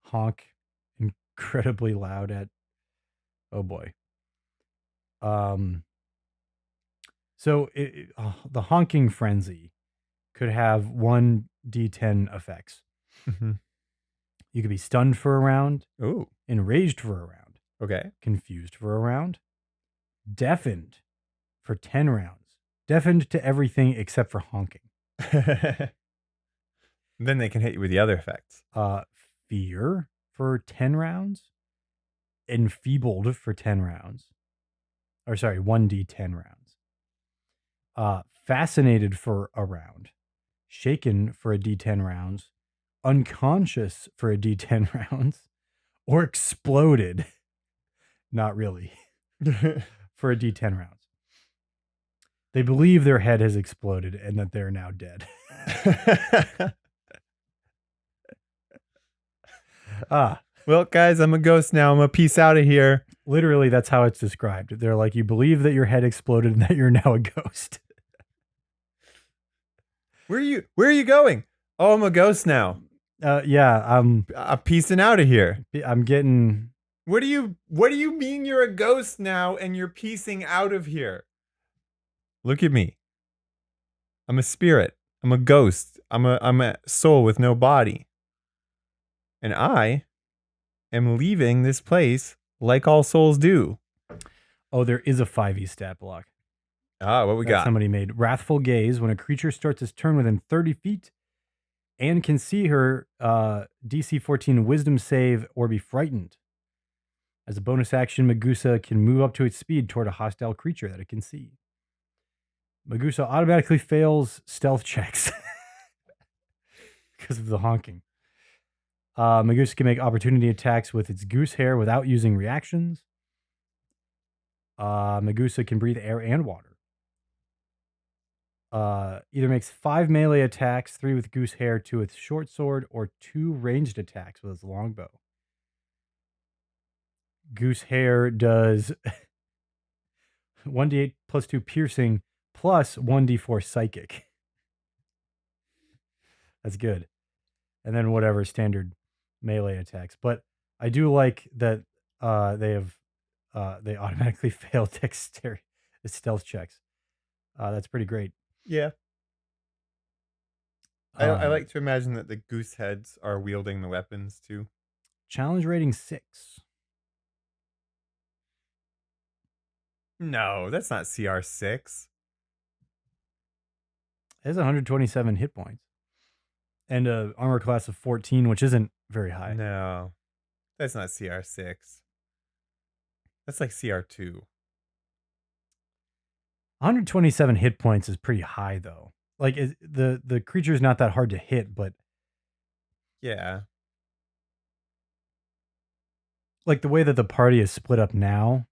honk incredibly loud at, oh boy. So the honking frenzy could have 1d10 effects. Mm-hmm. You could be stunned for a round. Ooh. Enraged for a round. Okay. Confused for a round. Deafened for 10 rounds. Deafened to everything except for honking. Then they can hit you with the other effects. Fear for 10 rounds. Enfeebled for 10 rounds. Or sorry, 1d10 rounds. Fascinated for a round. Shaken for a d10 rounds. Unconscious for a d10 rounds. Or exploded. Not really. For a d10 rounds. They believe their head has exploded and that they're now dead. Well, guys, I'm a ghost now. I'm a peace out of here. Literally, that's how it's described. They're like, you believe that your head exploded and that you're now a ghost. Where are you going? Oh, I'm a ghost now. Yeah, I'm peacing out of here. I'm getting. What do you mean you're a ghost now and you're piecing out of here? Look at me. I'm a spirit. I'm a ghost. I'm a soul with no body. And I am leaving this place like all souls do. Oh, there is a 5e stat block. Ah, what we got? Somebody made Wrathful Gaze. When a creature starts its turn within 30 feet and can see her DC 14 Wisdom save or be frightened. As a bonus action, Magusa can move up to its speed toward a hostile creature that it can see. Magusa automatically fails stealth checks because of the honking. Magusa can make opportunity attacks with its goose hair without using reactions. Magusa can breathe air and water. Either makes 5 melee attacks, 3 with goose hair, 2 with short sword, or 2 ranged attacks with its longbow. Goose hair does 1d8 plus 2 piercing plus 1d4 psychic. That's good. And then whatever standard melee attacks. But I do like that they automatically fail dexterity stealth checks. That's pretty great. Yeah. I like to imagine that the goose heads are wielding the weapons too. Challenge rating 6. No, that's not CR6. It has 127 hit points. And an armor class of 14, which isn't very high. No, that's not CR6. That's like CR2. 127 hit points is pretty high, though. Like, the creature's not that hard to hit, but... Yeah. Like, the way that the party is split up now...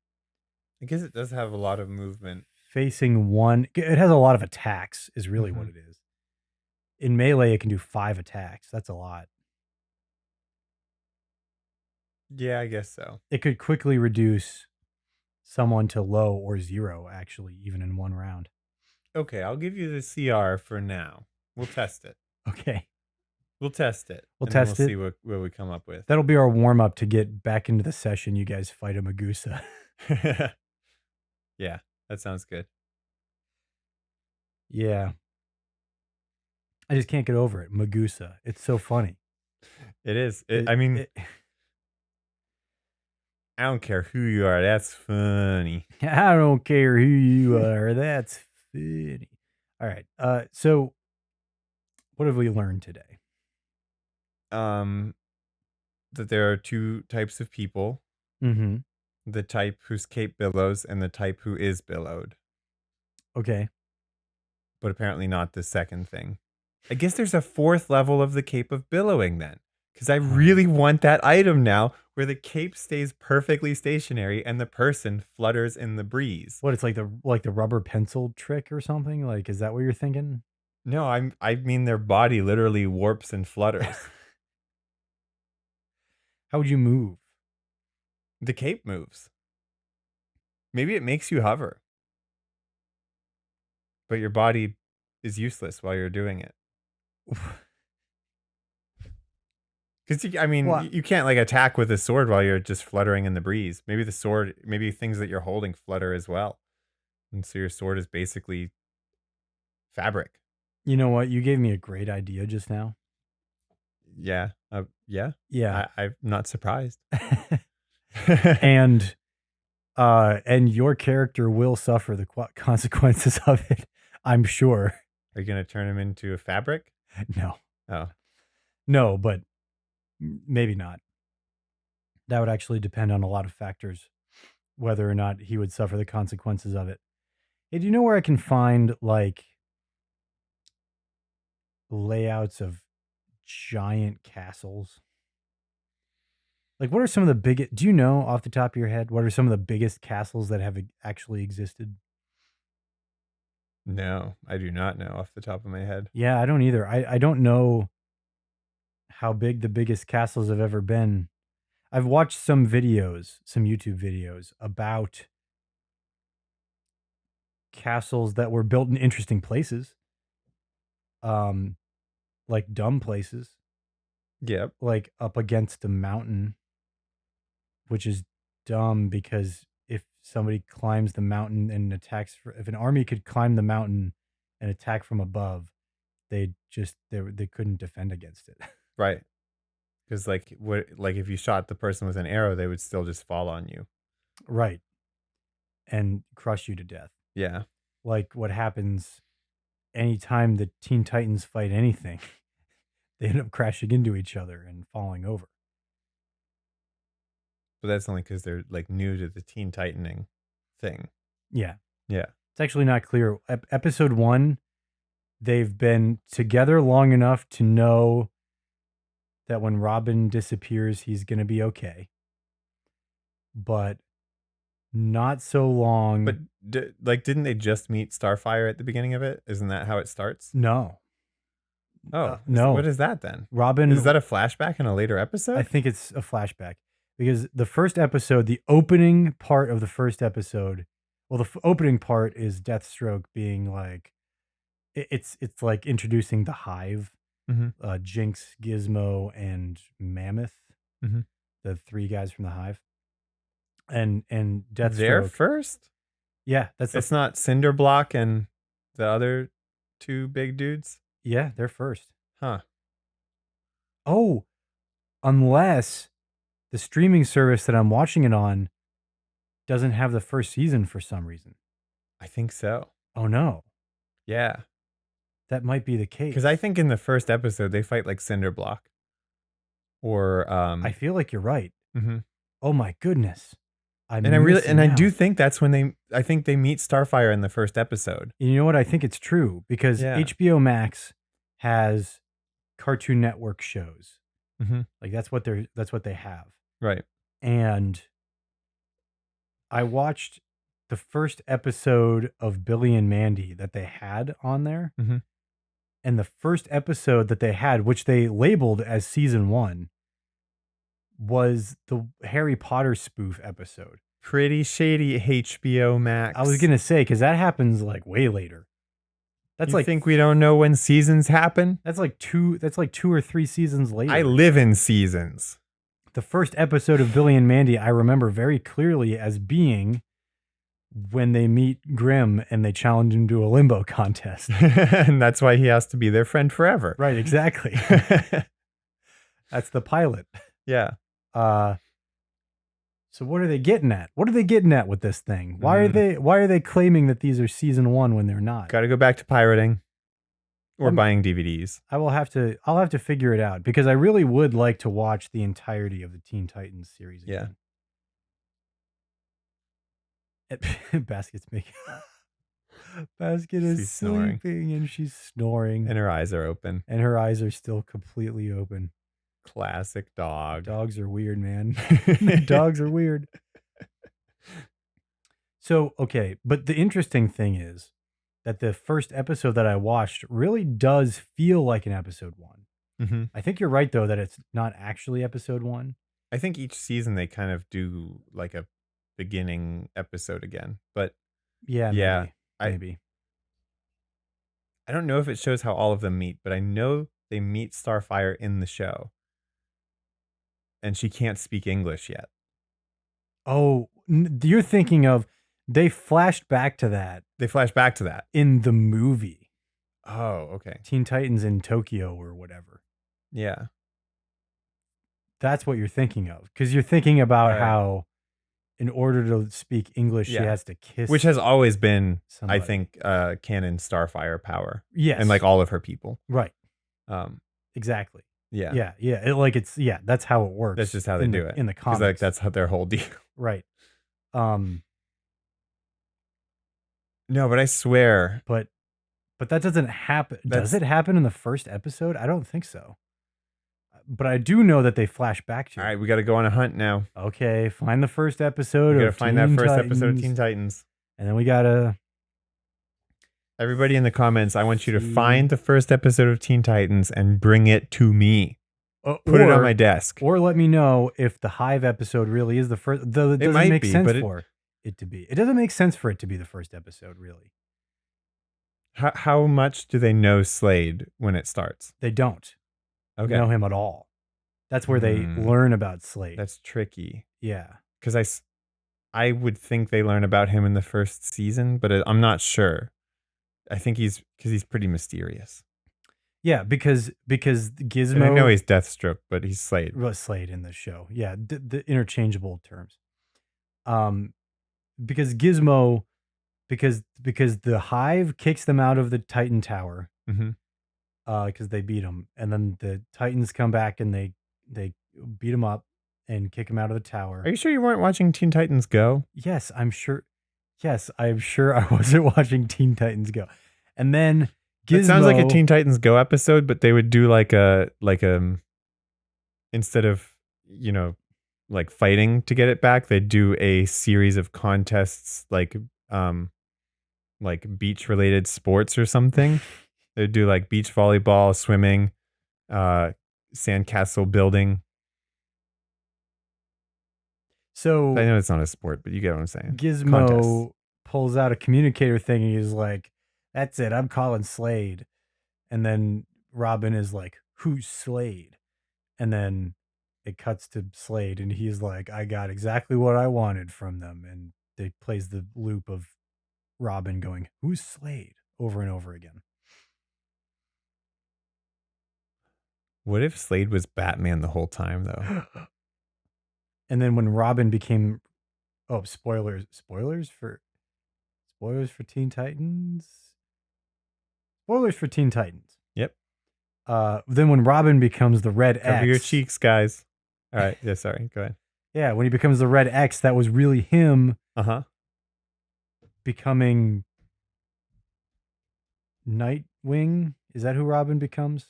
I guess it does have a lot of movement. Facing one... It has a lot of attacks, is really what it is. In melee, it can do 5 attacks. That's a lot. Yeah, I guess so. It could quickly reduce someone to low or 0, actually, even in one round. Okay, I'll give you the CR for now. We'll test it. Okay. We'll test it. We'll see what we come up with. That'll be our warm-up to get back into the session. You guys fight a Magusa. Yeah, that sounds good. Yeah. I just can't get over it. Magusa. It's so funny. It is. I don't care who you are. That's funny. I don't care who you are. That's funny. All right. So what have we learned today? That there are 2 types of people. Mm-hmm. The type whose cape billows and the type who is billowed. Okay. But apparently not the second thing. I guess there's a 4th level of the cape of billowing then. Because I really want that item now where the cape stays perfectly stationary and the person flutters in the breeze. What, it's like the rubber pencil trick or something? Like, is that what you're thinking? No, I mean their body literally warps and flutters. How would you move? The cape moves. Maybe it makes you hover. But your body is useless while you're doing it. Because, you can't like attack with a sword while you're just fluttering in the breeze. Maybe things that you're holding flutter as well. And so your sword is basically fabric. You know what? You gave me a great idea just now. Yeah. Yeah. Yeah. I'm not surprised. and your character will suffer the consequences of it, I'm sure. Are you going to turn him into a fabric? No. Oh. No, but maybe not. That would actually depend on a lot of factors, whether or not he would suffer the consequences of it. Hey, do you know where I can find, like, layouts of giant castles? Like, what are some of the biggest... Do you know off the top of your head, what are some of the biggest castles that have actually existed? No, I do not know off the top of my head. Yeah, I don't either. I don't know how big the biggest castles have ever been. I've watched some videos, some YouTube videos about castles that were built in interesting places. Um, like dumb places, Yep. like up against a mountain, which is dumb because if somebody climbs the mountain and attacks, if an army could climb the mountain and attack from above, they couldn't defend against it. Right. Because like if you shot the person with an arrow, they would still just fall on you. Right. And crush you to death. Yeah. Like what happens anytime the Teen Titans fight anything, they end up crashing into each other and falling over. But that's only because they're like new to the Teen Titaning thing. Yeah. Yeah. It's actually not clear. Episode 1, they've been together long enough to know that when Robin disappears, he's going to be okay. But not so long. But didn't they just meet Starfire at the beginning of it? Isn't that how it starts? No. Oh, no. What is that then? Robin. Is that a flashback in a later episode? I think it's a flashback because the first episode, the opening part of the first episode, well, the opening part is Deathstroke being like, it's like introducing the Hive, Jinx, Gizmo, and Mammoth, the 3 guys from the Hive, and Deathstroke. They're first? Yeah, it's not Cinderblock and the other 2 big dudes? Yeah, they're first. Huh. Oh, unless the streaming service that I'm watching it on doesn't have the first season for some reason. I think so. Oh, no. Yeah. That might be the case. Because I think in the first episode, they fight like Cinderblock. Or, I feel like you're right. Mm-hmm. Oh, my goodness. I do think that's when I think they meet Starfire in the first episode. You know what? I think it's true because HBO Max has Cartoon Network shows. Like that's what they have. Right. And I watched the first episode of Billy and Mandy that they had on there. And the first episode that they had, which they labeled as season 1, was the Harry Potter spoof episode. Pretty shady HBO Max. I was going to say, because that happens like way later. That's you think we don't know when seasons happen? That's like 2 or 3 seasons later. I live in seasons. The first episode of Billy and Mandy I remember very clearly as being when they meet Grimm and they challenge him to a limbo contest. And that's why he has to be their friend forever. Right, exactly. That's the pilot. Yeah. So what are they getting at? What are they getting at with this thing? Why are they claiming that these are season 1 when they're not? Got to go back to pirating or buying DVDs. I'll have to figure it out because I really would like to watch the entirety of the Teen Titans series again. Yeah. Basket's making Basket is sleeping and she's snoring. And her eyes are open. And her eyes are still completely open. Classic dog. Dogs are weird, man. Dogs are weird. So, okay. But the interesting thing is that the first episode that I watched really does feel like an episode 1. I think you're right, though, that it's not actually episode 1. I think each season they kind of do like a beginning episode again. But yeah, maybe. I don't know if it shows how all of them meet, but I know they meet Starfire in the show. And she can't speak English yet. Oh, you're thinking of they flashed back to that. They flashed back to that in the movie. Oh, okay. Teen Titans in Tokyo or whatever. Yeah. That's what you're thinking of. Because you're thinking about how in order to speak English, she has to kiss. Which has always been, somebody. I think, canon Starfire power. Yes. And like all of her people. Right. Exactly. Yeah. Yeah. That's how it works. That's just how they do it. In the comics. Like that's how their whole deal. Right. No, but I swear. But that doesn't happen. Does it happen in the first episode? I don't think so. But I do know that they flash back to it. All right, we got to go on a hunt now. Okay, find the first episode. We got to find that first episode of Teen Titans. And then we got to Everybody in the comments, I want you to See? find the first episode of Teen Titans and bring it to me. Uh, Put it on or my desk. or let me know if the Hive episode really is the first. Though it It doesn't might make be, sense but for it to be. It doesn't make sense for it to be the first episode, really. how much do they know Slade when it starts? They don't know Okay. him at all. That's where they learn about Slade. That's tricky. Yeah. Because I would think they learn about him in the first season, but I'm not sure. I think he's pretty mysterious. Yeah, because Gizmo. And I know he's Deathstroke, but he's Slade. Was Slade in the show. Yeah, the interchangeable terms. Because Gizmo, because the Hive kicks them out of the Titan Tower. Mm-hmm. Because they beat them, and then the Titans come back and they beat him up and kick him out of the tower. Are you sure you weren't watching Teen Titans Go? Yes, I'm sure. Yes, I'm sure I wasn't watching Teen Titans Go. And then Gizmo. It sounds like a Teen Titans Go episode, but they would do like a instead of, like fighting to get it back, they'd do a series of contests like beach related sports or something. They'd do like beach volleyball, swimming, sandcastle building. So I know it's not a sport, but you get what I'm saying. Gizmo Contests. pulls out a communicator thing and he's like, "That's it, I'm calling Slade." And then Robin is like, "Who's Slade?" And then it cuts to Slade and he's like, "I got exactly what I wanted from them." And they plays the loop of Robin going, "Who's Slade?" over and over again. What if Slade was Batman the whole time, though? And then when Robin became, spoilers for Teen Titans. Spoilers for Teen Titans. Yep. Then when Robin becomes the Red X. Cover your cheeks, guys. All right. Yeah, sorry. Go ahead. Yeah, when he becomes the Red X, that was really him becoming Nightwing. Is that who Robin becomes?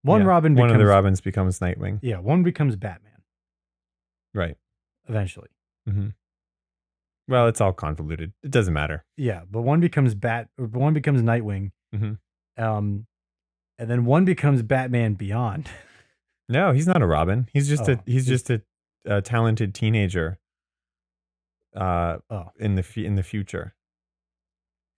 One of the Robins becomes Nightwing. Yeah, one becomes Batman. Right. Eventually. Mm-hmm. Well, it's all convoluted. It doesn't matter. Yeah, but one becomes Nightwing. Mm-hmm. And then one becomes Batman Beyond. No, he's not a Robin. He's just a talented teenager. In the future.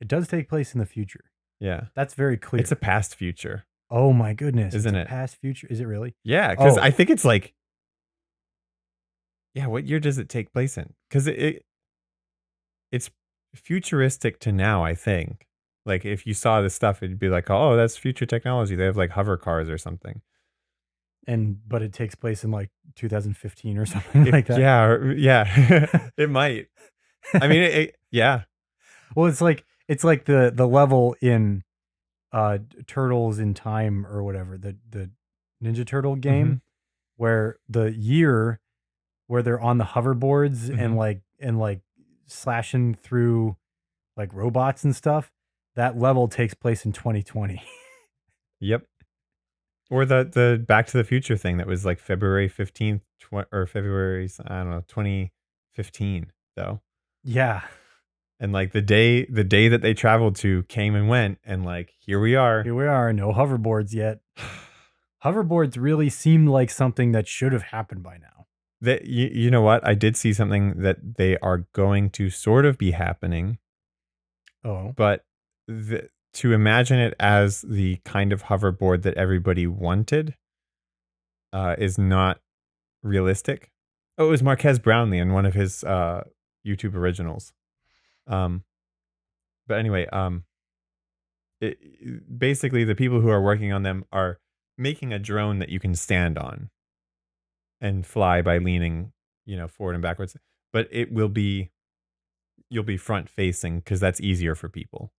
It does take place in the future. Yeah, that's very clear. It's a past future. Oh my goodness, isn't it? Past future? Is it really? Yeah, because I think it's like. Yeah, what year does it take place in? Because it's futuristic to now, I think. Like, if you saw this stuff, it'd be like, oh, that's future technology. They have, like, hover cars or something. But it takes place in, like, 2015 or something like that. Yeah. It might. I mean, yeah. Well, it's like the level in Turtles in Time or whatever, the Ninja Turtle game, where the year where they're on the hoverboards and like slashing through like robots and stuff, that level takes place in 2020. Yep. Or the Back to the Future thing that was like February 15th or February, I don't know, 2015 though. Yeah. And like the day that they traveled to came and went, and like here we are. No hoverboards yet. Hoverboards really seemed like something that should have happened by now. That you know what? I did see something that they are going to sort of be happening. Oh. But to imagine it as the kind of hoverboard that everybody wanted is not realistic. Oh, it was Marquez Brownlee in one of his YouTube originals. But anyway, basically the people who are working on them are making a drone that you can stand on and fly by leaning, forward and backwards. But you'll be front facing because that's easier for people,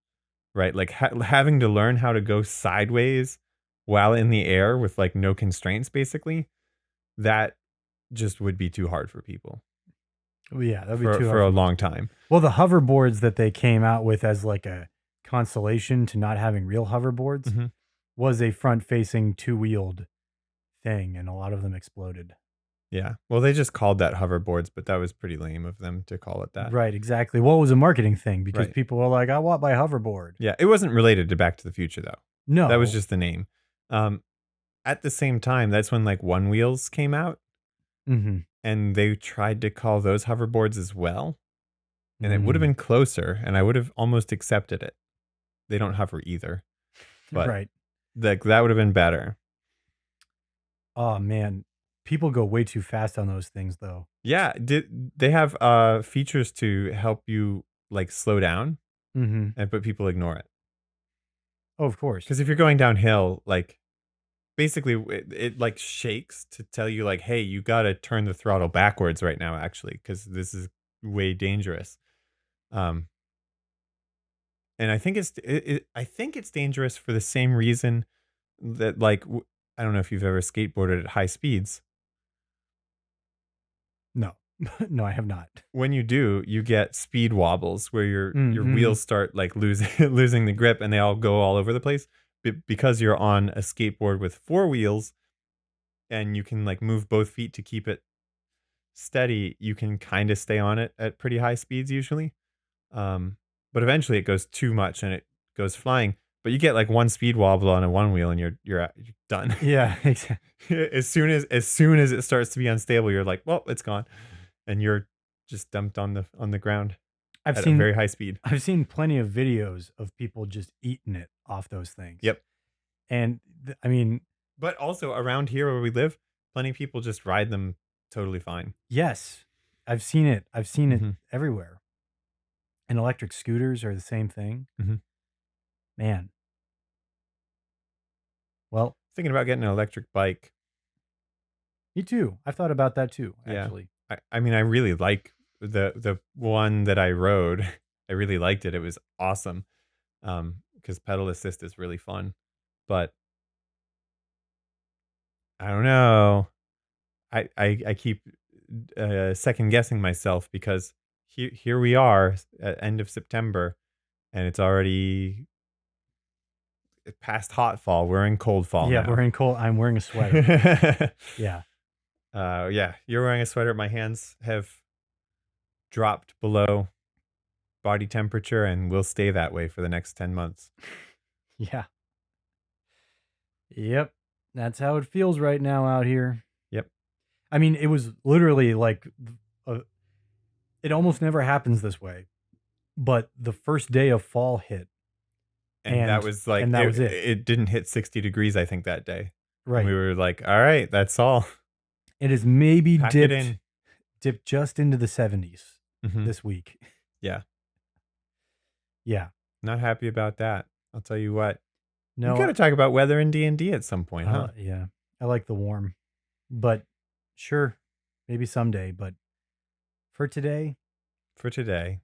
right? Like having to learn how to go sideways while in the air with like no constraints, basically, that just would be too hard for people. Yeah, that'd be too hard for a long time. Well, the hoverboards that they came out with as like a consolation to not having real hoverboards was a front-facing two-wheeled thing, and a lot of them exploded. Yeah. Well, they just called that hoverboards, but that was pretty lame of them to call it that. Right, exactly. Well, it was a marketing thing because Right. people were like, "I want my hoverboard." Yeah. It wasn't related to Back to the Future though. That was No. just the name. Um, at the same time, that's when like One Wheels came out, Mhm. and they tried to call those hoverboards as well. And it would have Mm. been closer, and I would have almost accepted it. They don't hover either, but Right. that would have been better. Oh, man. People go way too fast on those things, though. Yeah, did they have features to help you like slow down, Mhm. and but people ignore it. Oh, of course. Because if you're going downhill, like basically it like shakes to tell you like, hey, you got to turn the throttle backwards right now, actually, because this is way dangerous. Um, and I think I think it's dangerous for the same reason that like I don't know if you've ever skateboarded at high speeds. No. No, I have not. When you do, you get speed wobbles where your Mhm. wheels start like losing losing the grip, and they all go all over the place because you're on a skateboard with four wheels, and you can like move both feet to keep it steady. You can kind of stay on it at pretty high speeds usually. Um, but eventually it goes too much and it goes flying. But you get like one speed wobble on a one wheel and you're done. Yeah, As soon as it starts to be unstable, you're like, well, it's gone, and you're just dumped on the ground I've at a seen very high speed. I've seen plenty of videos of people just eating it off those things. Yep. And I mean, But also around here where we live, plenty of people just ride them totally fine. yes, I've seen it. I've seen it Hmm. everywhere. And electric scooters are the same thing. Hmm. Man. Well, Thinking about getting an electric bike. me too. I've thought about that too, Yeah. actually. I mean, I really like the one that I rode. I really liked it. It was awesome. Because pedal assist is really fun. But I don't know. I keep second guessing myself because here we are at end of September, and it's already past hot fall. We're in cold fall Yeah, we're now. in cold. I'm wearing a sweater. Yeah. Yeah, you're wearing a sweater. My hands have dropped below body temperature and will stay that way for the next 10 months. Yeah. Yep. That's how it feels right now out here. Yep. I mean, it was literally like it almost never happens this way. But the first day of fall hit And that and was like, and that was it. it didn't hit 60 degrees, I think, that day. And we Right. were like, all right, that's all. It has maybe Pack it dipped in. dipped just into the 70s Hmm. this week. Yeah. Yeah. Not happy about that. I'll tell you what. We got No, to talk about weather in D&D at some point, huh? yeah. I like the warm. But sure, maybe someday, but for today, For today.